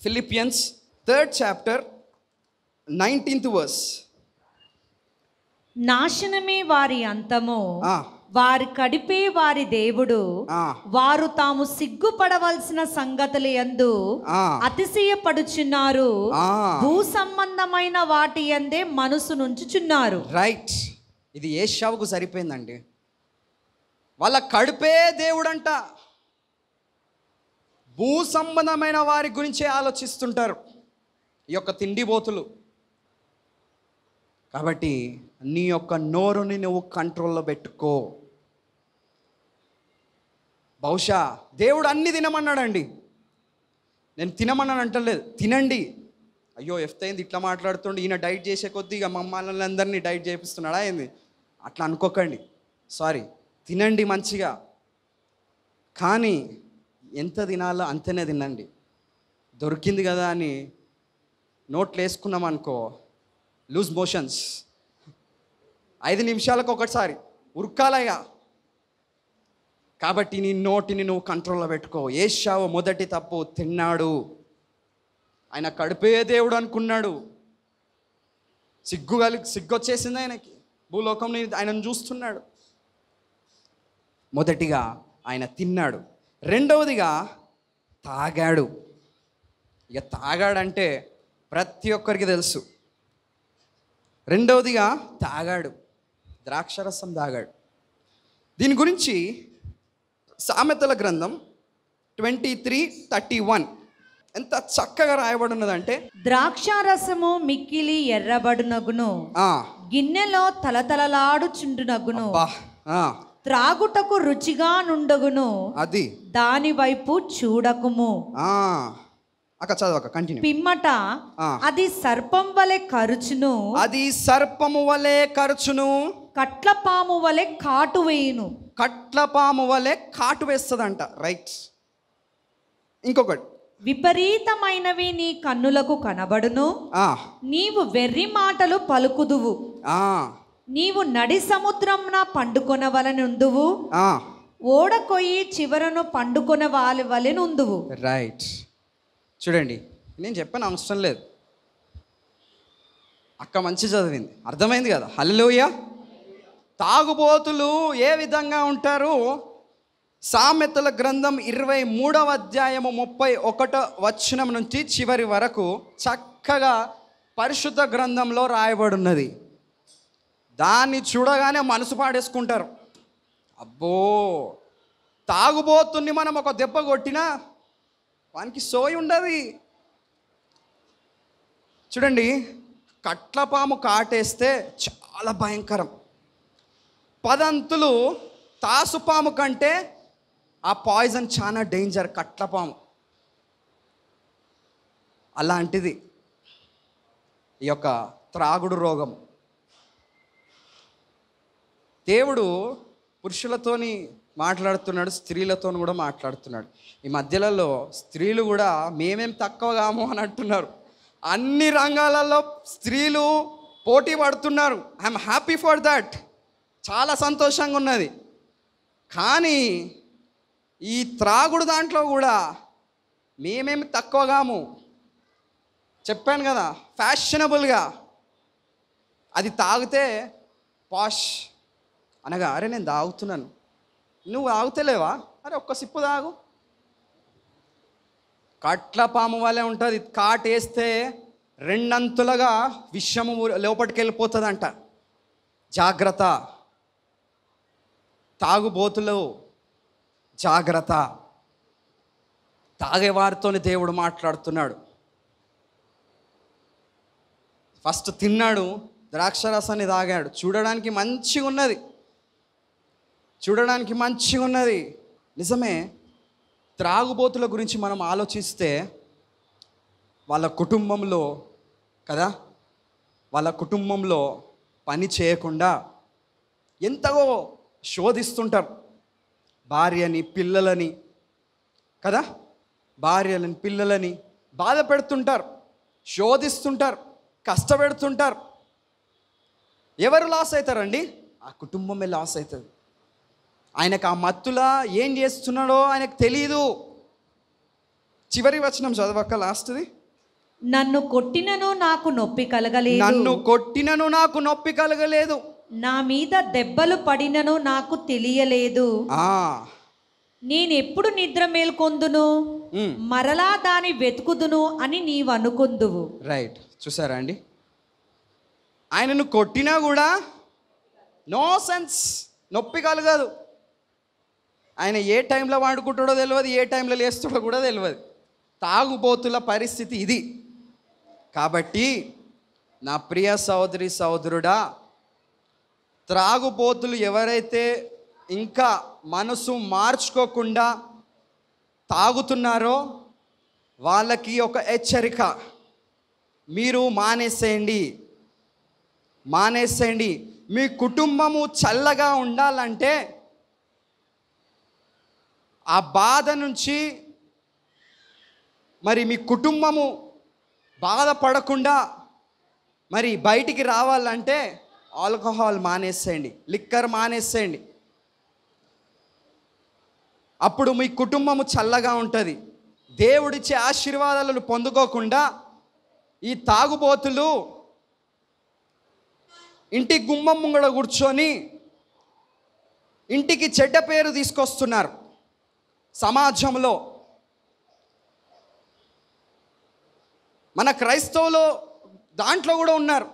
Philippians 3rd chapter 19th verse. నాశనమే వారి అంతము, వారి కడిపే వారి దేవుడు. వారు తాము సిగ్గుపడవలసిన సంగతుల యందు అతిశయపడుచున్నారు, భూ సంబంధమైన వాటి యందే మనసు నుంచుచున్నారు. రైట్, ఇది ఏశావుకు సరిపోయిందండి. వాళ్ళ కడుపే దేవుడంట. భూ సంబంధమైన వారి గురించే ఆలోచిస్తుంటారు ఈ యొక్క తిండిబోతులు. కాబట్టి నీ యొక్క నోరుని నువ్వు కంట్రోల్లో పెట్టుకో. బహుశా దేవుడు అన్ని తినమన్నాడండి. నేను తినమన్నాను అంటలేదు, తినండి. అయ్యో ఎఫ్తైంది ఇట్లా మాట్లాడుతుండే, ఈయన డైట్ చేసే కొద్దిగా మమ్మల్ని అందరినీ డైట్ చేపిస్తున్నాడా ఏంది? అట్లా అనుకోకండి, సారీ. తినండి మంచిగా, కానీ ఎంత తినాలో అంతనే తినండి. దొరికింది కదా అని నోట్లు వేసుకున్నాం అనుకో, లూజ్ మోషన్స్, 5 నిమిషాలకు ఒకసారి ఉరకాలయ్యా. కాబట్టి నీ నోటిని నువ్వు కంట్రోల్లో పెట్టుకో. ఏశావు మొదటి తప్పు, తిన్నాడు. ఆయన కడుపే దేవుడు అనుకున్నాడు. సిగ్గొచ్చేసింది ఆయనకి. భూలోకంలో ఆయనను చూస్తున్నాడు. మొదటిగా ఆయన తిన్నాడు. రెండవదిగా తాగాడు. ఇక తాగాడంటే ప్రతి ఒక్కరికి తెలుసు. రెండవదిగా తాగాడు, ద్రాక్షరసం తాగాడు. దీని గురించి సామెతల గ్రంథం 23:31 ఎంత చక్కగా రాయబడి ఉన్నదంటే, ద్రాక్షారసము మిక్కిలి ఎర్రబడునగును, గిన్నెలో తలతలలాడుచుండునగును, త్రాగుటకు రుచిగా నుండగును, అది దాని వైపు చూడకుము. అక్క చదవక కంటిన్యూ. పిమ్మట అది సర్పం వలె కరుచును, అది సర్పము వలె కరుచును, కట్లపాము వలె కాటు వేయును. కట్లపాము వలె కాటు వేస్తుందంట. రైట్. ఇంకొకటి, విపరీతమైనవి నీ కన్నులకు కనబడును, నీవు వెర్రి మాటలు పలుకుదువు, నీవు నడి సముద్రంన పండుకొనవలనుందువు, ఓడ కొయ్యి చివరను పండుకొన వలెనుందువు. రైట్. చూడండి, నేను చెప్పాను అవసరం లేదు. అక్క మంచి చదివింది, అర్థమైంది కదా. హల్లెలూయా. తాగుబోతులు ఏ విధంగా ఉంటారు? సామెతల గ్రంథం 23వ అధ్యాయము 31వ వచనం నుంచి చివరి వరకు చక్కగా పరిశుద్ధ గ్రంథంలో రాయబడున్నది. దాన్ని చూడగానే మనసు పాడేసుకుంటారు. అబ్బో, తాగుబోతుని మనం ఒక దెబ్బ కొట్టినా వానికి సోయి ఉండదు. చూడండి, కట్లపాము కాటేస్తే చాలా భయంకరం. 10 అంతులు తాసుపాము కంటే ఆ పాయిజన్ చాలా డేంజర్, కట్లపాము. అలాంటిది ఈ యొక్క త్రాగుడు రోగం. దేవుడు పురుషులతోని మాట్లాడుతున్నాడు, స్త్రీలతో కూడా మాట్లాడుతున్నాడు. ఈ మధ్యలలో స్త్రీలు కూడా మేమేం తక్కువగాము అని అంటున్నారు. అన్ని రంగాలలో స్త్రీలు పోటీ పడుతున్నారు. I'm happy for that. చాలా సంతోషంగా ఉన్నది. కానీ ఈ త్రాగుడు దాంట్లో కూడా మేమేమి తక్కువగాము. చెప్పాను కదా, ఫ్యాషనబుల్గా అది తాగితే పాష్ అనగా, అరే నేను తాగుతున్నాను, నువ్వు తాగుతలేవా, అరే ఒక్క సిప్పు తాగు. కట్లపాము వలె ఉంటుంది. కాటేస్తే 2 అంతులుగా విషము లోపలికి వెళ్ళిపోతుందంట. జాగ్రత్త, తాగుబోతులు జాగ్రత్త. తాగేవారితోనే దేవుడు మాట్లాడుతున్నాడు. ఫస్ట్ తిన్నాడు, ద్రాక్షరసాన్ని తాగాడు. చూడడానికి మంచిగా ఉన్నది, చూడడానికి మంచిగా ఉన్నది. నిజమే. త్రాగుబోతుల గురించి మనం ఆలోచిస్తే వాళ్ళ కుటుంబంలో కదా, వాళ్ళ కుటుంబంలో పని చేయకుండా ఎంతగో శోధిస్తుంటారు. భార్యని, పిల్లలని కదా, భార్యలని, పిల్లలని బాధ పెడుతుంటారు, శోధిస్తుంటారు, కష్టపెడుతుంటారు. ఎవరు లాస్ అవుతారండి? ఆ కుటుంబమే లాస్ అవుతుంది. ఆయనకు ఆ మత్తులా ఏం చేస్తున్నాడో ఆయనకు తెలియదు. చివరి వచనం చదవక, లాస్ట్ది. నన్ను కొట్టినను నాకు నొప్పి కలగలేదు, నన్ను కొట్టినను నాకు నొప్పి కలగలేదు, నా మీద దెబ్బలు పడినను నాకు తెలియలేదు, నేనెప్పుడు నిద్ర మేల్కొందును, మరలా దాని వెతుకుదును అని నీవు అనుకుందువు. రైట్. చూసారా అండి, ఆయనను కొట్టినా కూడా నో సెన్స్, నొప్పి కలగదు. ఆయన ఏ టైంలో వాడుకుంటాడో తెలియదు, ఏ టైంలో లేస్తాడో కూడా తెలియదు. తాగుబోతుల పరిస్థితి ఇది. కాబట్టి నా ప్రియ సహోదరి సహోదరుడా, త్రాగుబోతులు ఎవరైతే ఇంకా మనసు మార్చుకోకుండా తాగుతున్నారో వాళ్ళకి ఒక హెచ్చరిక, మీరు మానేసేయండి, మానేసేయండి. మీ కుటుంబము చల్లగా ఉండాలంటే ఆ బాధ నుంచి మరి మీ కుటుంబము బాధపడకుండా మరి బయటికి రావాలంటే ఆల్కహాల్ మానేసేయండి, లిక్కర్ మానేసేయండి. అప్పుడు మీ కుటుంబము చల్లగా ఉంటుంది. దేవుడిచ్చే ఆశీర్వాదాలను పొందుకోకుండా ఈ తాగుబోతులు ఇంటి గుమ్మం ముంగడ కూర్చొని ఇంటికి చెడ్డ పేరు తీసుకొస్తున్నారు సమాజంలో. మన క్రైస్తవులు దాంట్లో కూడా ఉన్నారు.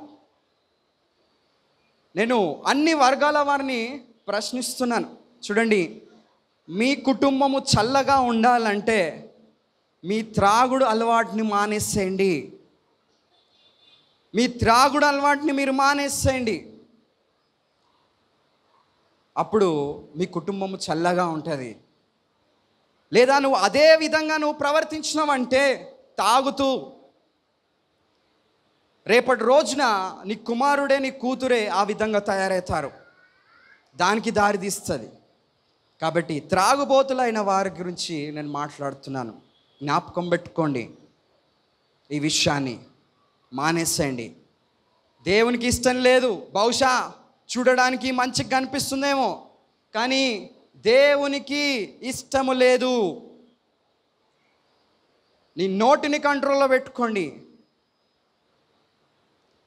నేను అన్ని వర్గాల వారిని ప్రశ్నిస్తున్నాను. చూడండి, మీ కుటుంబము చల్లగా ఉండాలంటే మీ త్రాగుడు అలవాటుని మానేసేయండి. మీ త్రాగుడు అలవాటుని మీరు మానేసేయండి. అప్పుడు మీ కుటుంబము చల్లగా ఉంటుంది. లేదా నువ్వు అదే విధంగా నువ్వు ప్రవర్తించినావంటే తాగుతూ, రేపటి రోజున నీ కుమారుడే నీ కూతురే ఆ విధంగా తయారవుతారు. దానికి దారి తీస్తుంది. కాబట్టి త్రాగుబోతులైన వారి గురించి నేను మాట్లాడుతున్నాను. జ్ఞాపకం పెట్టుకోండి, ఈ విషయాన్ని మానేసేయండి. దేవునికి ఇష్టం లేదు. బహుశా చూడడానికి మంచిగా కనిపిస్తుందేమో, కానీ దేవునికి ఇష్టము లేదు. నీ నోటిని కంట్రోల్లో పెట్టుకోండి.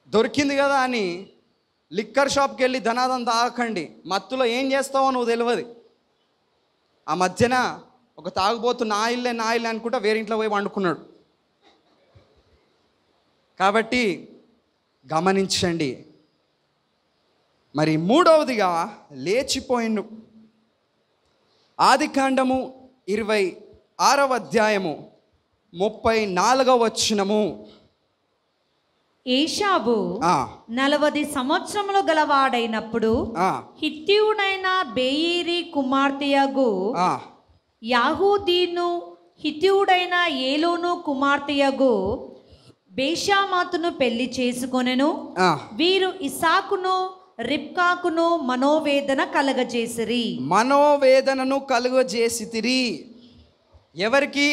దొరికింది కదా అని లిక్కర్ షాప్కి వెళ్ళి ధనాదం తాగకండి. మత్తులో ఏం చేస్తావో నువ్వు తెలియదు. ఆ మధ్యన ఒక తాగుబోతు నా ఇల్లే అనుకుంటా వేరింట్లో పోయి వండుకున్నాడు. కాబట్టి గమనించండి. మరి మూడవదిగా లేచిపోయిండు. ఆదికాండము 26వ అధ్యాయము 34వ వచనము. ఏషావు 40 సంవత్సరములు గలవాడైనప్పుడు హిత్తీయుడైన బేయేరీ కుమార్తెయగు యాహూదీను, హిత్తీయుడైన ఏలోను కుమార్తెయగు బేషామాతును పెళ్లి చేసుకొనెను. వీరు ఇసాకును రిబ్కాకును మనోవేదన కలగజేసిరి. మనోవేదనను కలుగజేసితిరి. ఎవరికి?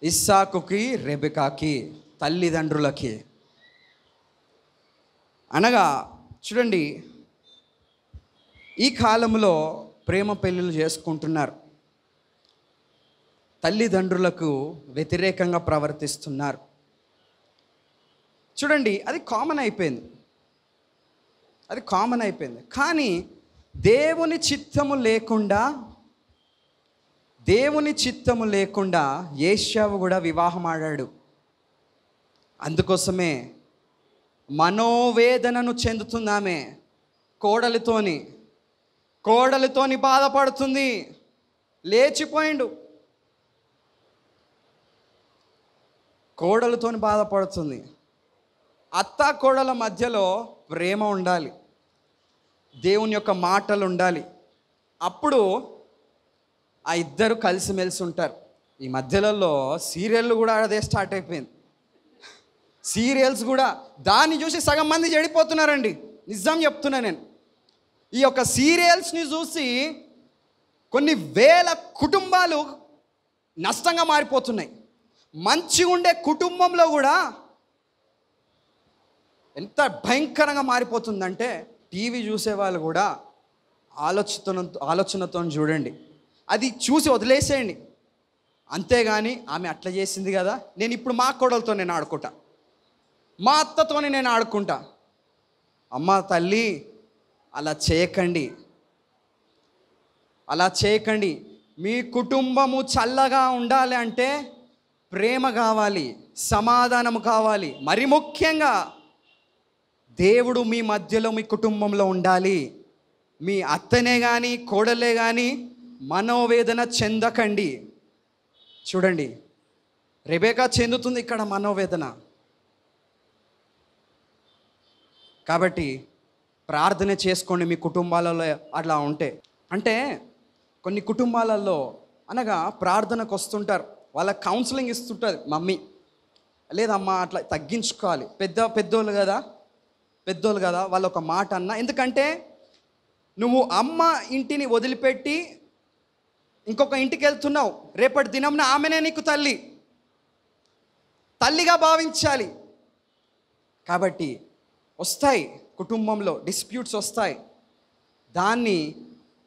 ఇస్సాకుకి, రెబెకాకి, తల్లిదండ్రులకి. అనగా చూడండి, ఈ కాలంలో ప్రేమ పెళ్ళిళ్ళు చేసుకుంటున్నారు. తల్లిదండ్రులకు వ్యతిరేకంగా ప్రవర్తిస్తున్నారు. చూడండి, అది కామన్ అయిపోయింది. కానీ దేవుని చిత్తము లేకుండా ఏశావు కూడా వివాహం ఆడాడు. అందుకోసమే మనోవేదనను చెందుతుందామె. కోడలితోని బాధపడుతుంది. లేచిపోయిండు. కోడలితోని బాధపడుతుంది. అత్త కోడల మధ్యలో ప్రేమ ఉండాలి, దేవుని యొక్క మాటలు ఉండాలి. అప్పుడు ఆ ఇద్దరు కలిసిమెలిసి ఉంటారు. ఈ మధ్యలో సీరియళ్ళు కూడా అదే స్టార్ట్ అయిపోయింది. సీరియల్స్ కూడా దాన్ని చూసి సగం మంది చెడిపోతున్నారండి. నిజం చెప్తున్నా నేను. ఈ యొక్క సీరియల్స్ని చూసి కొన్ని వేల కుటుంబాలు నష్టంగా మారిపోతున్నాయి. మంచిగా ఉండే కుటుంబంలో కూడా ఎంత భయంకరంగా మారిపోతుందంటే టీవీ చూసేవాళ్ళు కూడా ఆలోచనతో చూడండి. అది చూసి వదిలేసేయండి. అంతేగాని ఆమె అట్లా చేసింది కదా, నేను ఇప్పుడు మా కోడలతో నేను ఆడుకుంటా, మా అత్తతోని నేను ఆడుకుంటా. అమ్మ తల్లి, అలా చేయకండి. మీ కుటుంబము చల్లగా ఉండాలి అంటే ప్రేమ కావాలి, సమాధానం కావాలి. మరి ముఖ్యంగా దేవుడు మీ మధ్యలో, మీ కుటుంబంలో ఉండాలి. మీ అత్తనే కానీ కోడలే కానీ మనోవేదన చెందకండి. చూడండి, రెబెకా చెందుతుంది ఇక్కడ మనోవేదన. కాబట్టి ప్రార్థన చేసుకోండి మీ కుటుంబాలలో అట్లా ఉంటే. అంటే కొన్ని కుటుంబాలలో అనగా ప్రార్థనకు వస్తుంటారు, వాళ్ళ కౌన్సిలింగ్ ఇస్తుంటుంది మమ్మీ. లేదమ్మా అట్లా తగ్గించుకోవాలి, పెద్దోళ్ళు కదా వాళ్ళు ఒక మాట అన్నా. ఎందుకంటే నువ్వు అమ్మ ఇంటిని వదిలిపెట్టి ఇంకొక ఇంటికి వెళ్తున్నావు. రేపటి దినంన ఆమెనే నీకు తల్లి. తల్లిగా భావించాలి. కాబట్టి వస్తాయి, కుటుంబంలో డిస్ప్యూట్స్ వస్తాయి. దాన్ని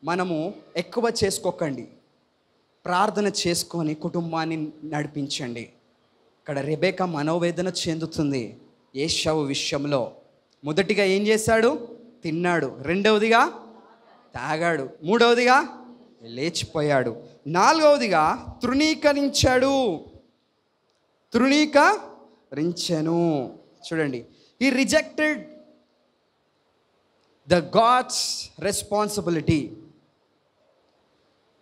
మనము ఎక్కువ చేసుకోకండి, ప్రార్థన చేసుకొని కుటుంబాన్ని నడిపించండి. ఇక్కడ రెబెకా మనోవేదన చెందుతుంది ఏశావు విషయంలో. మొదటిగా ఏం చేశాడు? తిన్నాడు. రెండవదిగా తాగాడు. మూడవదిగా లేచిపోయాడు. నాలుగవదిగా తృణీకరించాడు. తృణీకరించెను. చూడండి, he rejected the God's responsibility.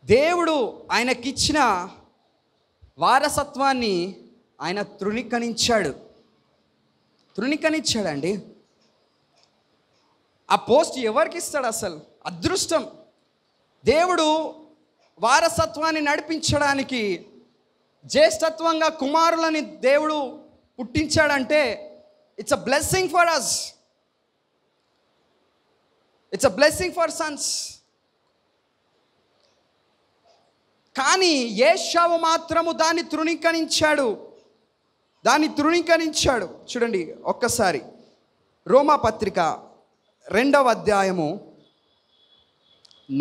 దేవుడు ఆయనకిచ్చిన వారసత్వాన్ని ఆయన తృణీకరించాడండి. ఆ పోస్ట్ ఎవరికి ఇస్తాడు? అసలు అదృష్టం. దేవుడు వారసత్వాన్ని నడిపించడానికి జ్యేష్ఠత్వంగా కుమారులని దేవుడు పుట్టించాడంటే it's a blessing for us. It's a blessing for sons. కానీ ఏశావు మాత్రము దాన్ని తృణీకరించాడు. చూడండి ఒక్కసారి రోమా పత్రిక 2వ అధ్యాయము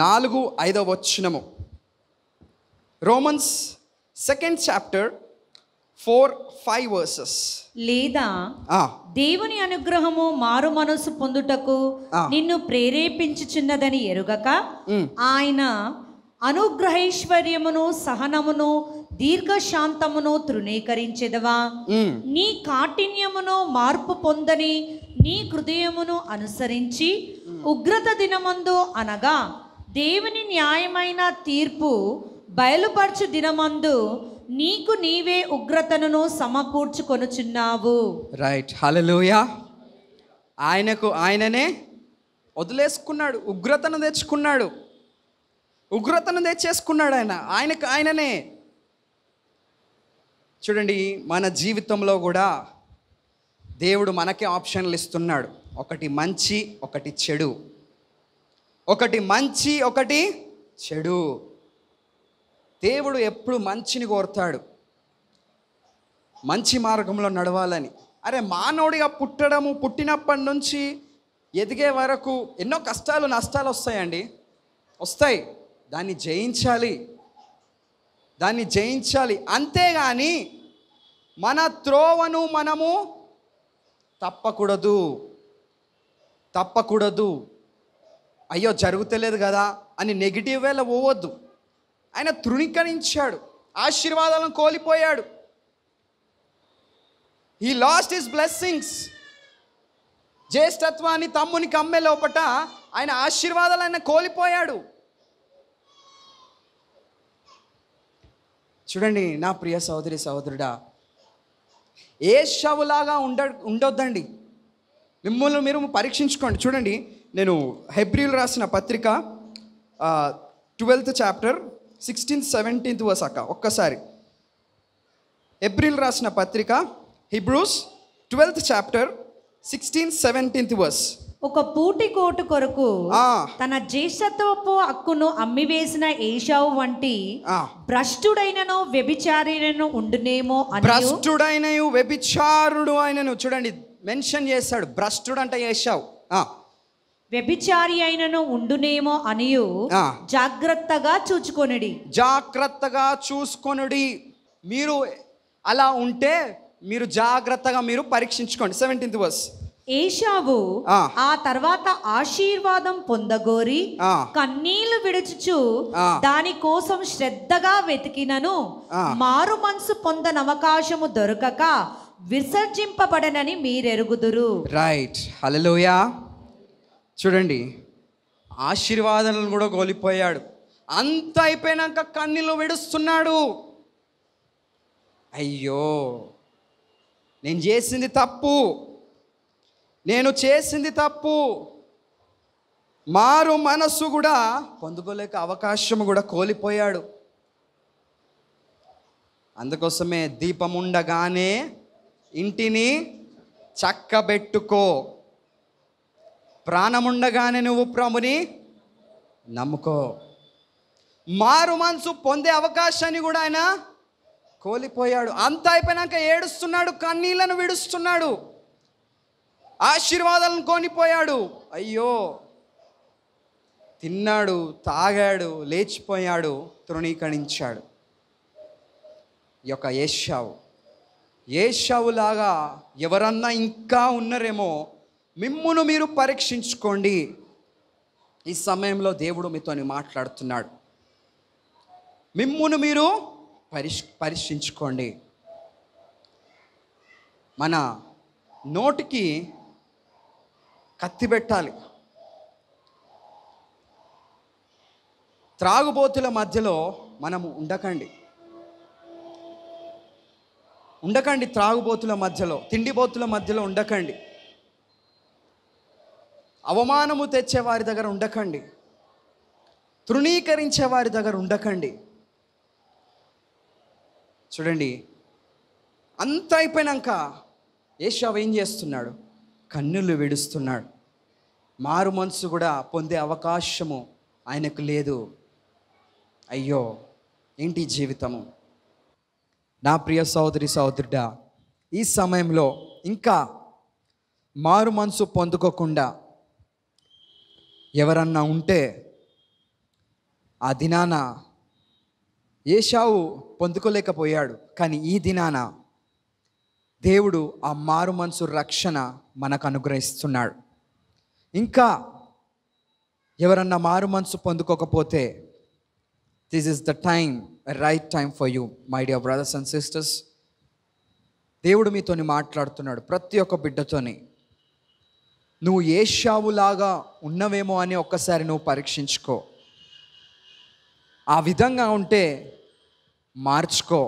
4-5 వచనము. Romans 2nd chapter 4-5 verses. లేదా దేవుని అనుగ్రహము మారు మనసు పొందుటకు నిన్ను ప్రేరేపించుచున్నదని ఎరుగక ఆయన అనుగ్రహైశ్వర్యమును సహనమును దీర్ఘశాంతమును తృణీకరించెదవా? నీ కాఠిన్యమును మార్పు పొందని నీ హృదయమును అనుసరించి ఉగ్రత దినమందు అనగా దేవుని న్యాయమైన తీర్పు బయలుపరచు దినమందు నీకు నీవే ఉగ్రతను సమకూర్చుకొనుచున్నావు. రైట్, హల్లెలూయా. ఆయననే వదిలేసుకున్నాడు, ఉగ్రతను తెచ్చేసుకున్నాడు. ఆయననే. చూడండి, మన జీవితంలో కూడా దేవుడు మనకే ఆప్షన్లు ఇస్తున్నాడు. ఒకటి మంచి, ఒకటి చెడు. దేవుడు ఎప్పుడు మంచిని కోరుతాడు, మంచి మార్గంలో నడవాలని. అరే, మానవుడిగా పుట్టినప్పటి నుంచి ఎదిగే వరకు ఎన్నో కష్టాలు నష్టాలు వస్తాయి. దాన్ని జయించాలి. అంతేగాని మన త్రోవను మనము తప్పకూడదు. అయ్యో జరుగుతలేదు కదా అని నెగిటివ్ వేలో పోవద్దు. ఆయన తృణీకరించాడు, ఆశీర్వాదాలను కోల్పోయాడు. He lost his blessings. జ్యేష్ఠత్వాన్ని తమ్మునికి అమ్మే లోపట ఆయన ఆశీర్వాదాలు ఆయన కోల్పోయాడు. చూడండి నా ప్రియ సహోదరి సహోదరుడా, ఏశావులాగా ఉండొద్దండి. మిమ్మల్ని మీరు పరీక్షించుకోండి. చూడండి, నేను హెబ్రీలు రాసిన పత్రిక 12th chapter 16-17 verse అక్క ఒక్కసారి. హెబ్రీలు రాసిన పత్రిక హిబ్రూస్ 12th chapter 16-17 verse. ఒక పూటికోటు కొరకు తన జ్యేష్ఠత్వపు హక్కును అమ్మివేసిన ఏశావు వంటి భ్రష్టుడైనను వ్యభిచారినను ఉండునేమో అని. వ్యభిచారుడు ఆయనను చూడండి మెన్షన్ చేశాడు. భ్రష్టుడు అంటే ఏశావు. వ్యభిచారి అయినను ఉండునేమో అనియు జాగ్రత్తగా చూచుకొనుడి. మీరు అలా ఉంటే మీరు జాగ్రత్తగా మీరు పరీక్షించుకోండి. 17th verse. ఏశావు ఆ తర్వాత ఆశీర్వాదం పొందగోరి కన్నీళ్లు విడుచుచు దాని కోసం శ్రద్ధగా వెతికినను మారు మనసు పొందని అవకాశము దొరకక విసర్జింపబడనని మీరెరుగుదురు. రైట్, హల్లెలూయా. చూడండి, ఆశీర్వాదాలను కూడా కోల్పోయాడు. అంత అయిపోయినాక కన్నీళ్లు విడుస్తున్నాడు. అయ్యో, నేను చేసింది తప్పు. మారు మనస్సు కూడా పొందుకోలేక అవకాశం కూడా కోల్పోయాడు. అందుకోసమే దీపముండగానే ఇంటిని చక్కబెట్టుకో, ప్రాణముండగానే నువ్వు ప్రభుని నమ్ముకో. మారు మనసు పొందే అవకాశాన్ని కూడా ఆయన కోల్పోయాడు. అంతా అయిపోయినాక ఏడుస్తున్నాడు, కన్నీళ్లను విడుస్తున్నాడు, ఆశీర్వాదాలను కోల్పోయాడు. అయ్యో, తిన్నాడు, తాగాడు, లేచిపోయాడు, తృణీకరించాడు. ఈ యొక్క ఏశావులాగా ఎవరన్నా ఇంకా ఉన్నారేమో, మిమ్మును మీరు పరీక్షించుకోండి. ఈ సమయంలో దేవుడు మీతో మాట్లాడుతున్నాడు. మిమ్మును మీరు పరీక్షించుకోండి. మన నోటికి కత్తి పెట్టాలి. త్రాగుబోతుల మధ్యలో మనము ఉండకండి. త్రాగుబోతుల మధ్యలో, తిండిబోతుల మధ్యలో ఉండకండి. అవమానము తెచ్చే వారి దగ్గర ఉండకండి. తృణీకరించే వారి దగ్గర ఉండకండి. చూడండి, అంత అయిపోయినాక ఏశావు ఏం చేస్తున్నాడు? కన్నులు విడుస్తున్నాడు. మారు మనసు కూడా పొందే అవకాశము ఆయనకు లేదు. అయ్యో, ఏంటి జీవితము? నా ప్రియ సహోదరి సహోదరుడా, ఈ సమయంలో ఇంకా మారు మనసు పొందుకోకుండా ఎవరన్నా ఉంటే, ఆ దినాన ఏశావు పొందుకోలేకపోయాడు, కానీ ఈ దినాన దేవుడు ఆ మారు మనసు రక్షణ మనకు అనుగ్రహిస్తున్నాడు. ఇంకా ఎవరన్నా మారు మనసు పొందుకోకపోతే, this is the time, right time for you my dear brothers and sisters. దేవుడు మీతోని మాట్లాడుతున్నాడు, ప్రతి ఒక్క బిడ్డతోని. నువ్వు ఏశావులాగా ఉన్నవేమో అని ఒక్కసారి నువ్వు పరీక్షించుకో. ఆ విధంగా ఉంటే మార్చుకో,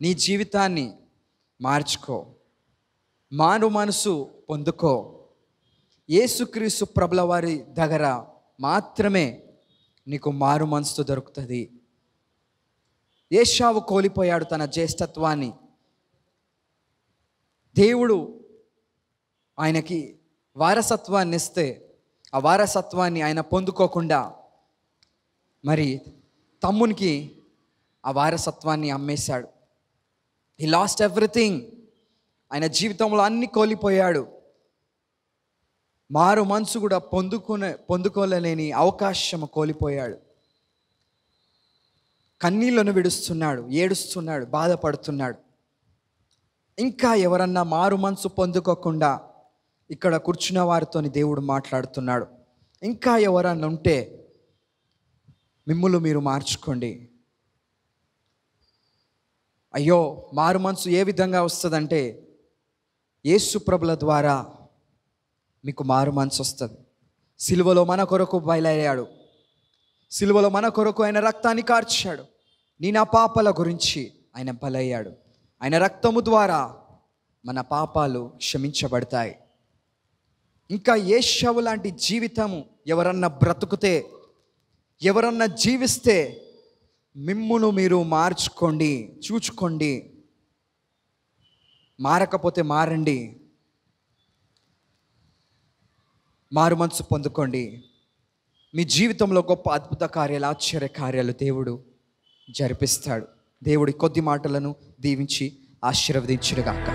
నీ జీవితాన్ని మార్చుకో, మారు మనసు పొందుకో. యేసుక్రీస్తు ప్రభుల వారి దగ్గర మాత్రమే నీకు మారు మనసు దొరుకుతుంది. ఏశావు కోల్పోయాడు తన జ్యేష్ఠత్వాన్ని. దేవుడు ఆయనకి వారసత్వాన్ని ఇస్తే, ఆ వారసత్వాన్ని ఆయన పొందుకోకుండా మరి తమ్మునికి ఆ వారసత్వాన్ని అమ్మేశాడు. He lost everything. ఆయన జీవితంలో అన్ని కోల్పోయాడు. మారు మనసు కూడా పొందుకోలేని అవకాశం కోల్పోయాడు. కన్నీళ్లను విడుస్తున్నాడు, ఏడుస్తున్నాడు, బాధపడుతున్నాడు. ఇంకా ఎవరన్నా మారు మనసు పొందుకోకుండా ఇక్కడ కూర్చున్న వారితోని దేవుడు మాట్లాడుతున్నాడు. ఇంకా ఎవరన్నా ఉంటే మిమ్ములు మీరు మార్చుకోండి. అయ్యో, మారు మనసు ఏ విధంగా వస్తుందంటే, యేసు ప్రభుల ద్వారా మీకు మారు మనసు వస్తుంది. సిలువలో మన కొరకు బయలయ్యాడు. సిలువలో మన కొరకు ఆయన రక్తాన్ని కార్చాడు. నా పాపాల గురించి ఆయన బలయ్యాడు. ఆయన రక్తము ద్వారా మన పాపాలు క్షమించబడతాయి. ఇంకా ఏశావు లాంటి జీవితము ఎవరన్నా బ్రతుకుతే, ఎవరన్నా జీవిస్తే, మిమ్మును మీరు మార్చుకోండి, చూచుకోండి. మారకపోతే మారండి, మారు మనసు పొందుకోండి. మీ జీవితంలో గొప్ప అద్భుత కార్యాలు, ఆశ్చర్య కార్యాలు దేవుడు జరిపిస్తాడు. దేవుడి కొద్ది మాటలను దీవించి ఆశీర్వదించుగాక.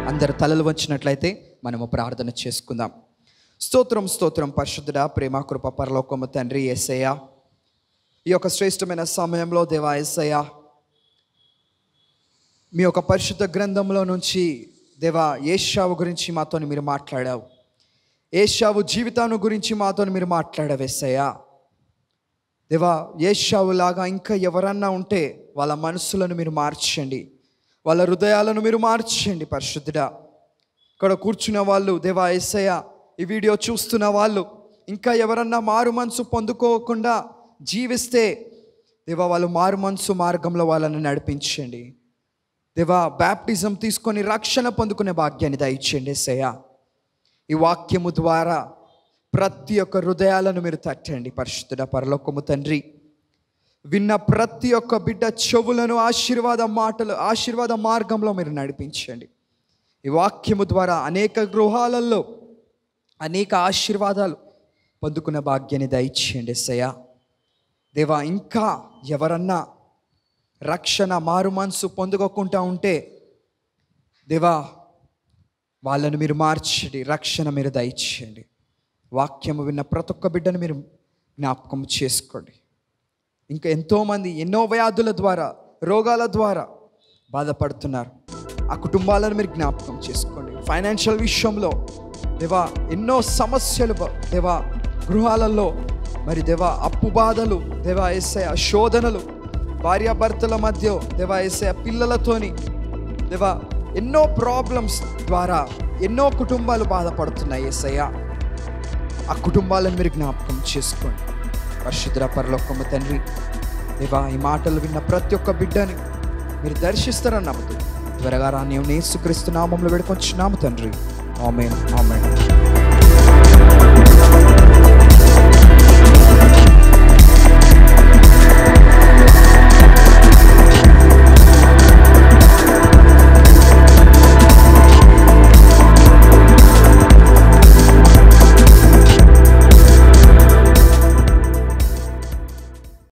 అందరు తలలు వంచినట్లయితే మనము ప్రార్థన చేసుకుందాం. స్తోత్రం స్తోత్రం పరిశుద్ధుడా, ప్రేమ కృప పరలోకము తండ్రి యేసయ్య, ఈ యొక్క శ్రేష్టమైన సమయంలో దేవా యేసయ్య, మీ యొక్క పరిశుద్ధ గ్రంథంలో నుంచి దేవా ఏశావు గురించి మాతో మీరు మాట్లాడావు. ఏశావు జీవితాన్ని గురించి మాతో మీరు మాట్లాడావు యేసయ్య. దేవా, ఏశావు లాగా ఇంకా ఎవరన్నా ఉంటే వాళ్ళ మనసులను మీరు మార్చండి, వాళ్ళ హృదయాలను మీరు మార్చండి పరిశుద్ధుడా. ఇక్కడ కూర్చున్న వాళ్ళు దేవా యేసయ్య, ఈ వీడియో చూస్తున్న వాళ్ళు ఇంకా ఎవరన్నా మారు మనసు పొందుకోకుండా జీవిస్తే దేవా, వాళ్ళు మారు మనసు మార్గంలో వాళ్ళని నడిపించండి దేవా. బ్యాప్టిజం తీసుకొని రక్షణ పొందుకునే భాగ్యాన్ని దయచేయండి యేసయ్య. ఈ వాక్యము ద్వారా ప్రతి ఒక్క హృదయాలను మీరు తట్టండి పరిశుద్ధుడ పరలోకము తండ్రి. విన్న ప్రతి ఒక్క బిడ్డ చెవులను ఆశీర్వాద మార్గంలో మీరు నడిపించండి. ఈ వాక్యము ద్వారా అనేక గృహాలలో అనేక ఆశీర్వాదాలు పొందుకున్న భాగ్యాన్ని దయచేయండి యేసయ్యా. దేవా, ఇంకా ఎవరన్నా రక్షణ మారు మనసు పొందుకోకుండా ఉంటే దేవా, వాళ్ళను మీరు మార్చండి, రక్షణ మీరు దయచేయండి. వాక్యము విన్న ప్రతి ఒక్క బిడ్డను మీరు జ్ఞాపకం చేసుకోండి. ఇంకా ఎంతోమంది ఎన్నో వ్యాధుల ద్వారా, రోగాల ద్వారా బాధపడుతున్నారు. ఆ కుటుంబాలను మీరు జ్ఞాపకం చేసుకోండి. ఫైనాన్షియల్ విషయంలో దేవా ఎన్నో సమస్యలు దేవా, గృహాలలో మరి దేవా అప్పు బాధలు దేవా యేసయ్య, శోధనలు భార్యాభర్తల మధ్య దేవా యేసయ్య, పిల్లలతోని దేవా ఎన్నో ప్రాబ్లమ్స్ ద్వారా ఎన్నో కుటుంబాలు బాధపడుతున్నాయి యేసయ్య. ఆ కుటుంబాలను మీరు జ్ఞాపకం చేసుకోండి. పరిశుద్ధ పరలోకము తండ్రి దేవా, ఈ మాటలు విన్న ప్రతి ఒక్క బిడ్డని మీరు దర్శిస్తారని నమ్ముతూ త్వరగా రాని యేసుక్రీస్తు నామములో వేడుకొంచున్నాము తండ్రి. ఆమేన్, ఆమేన్.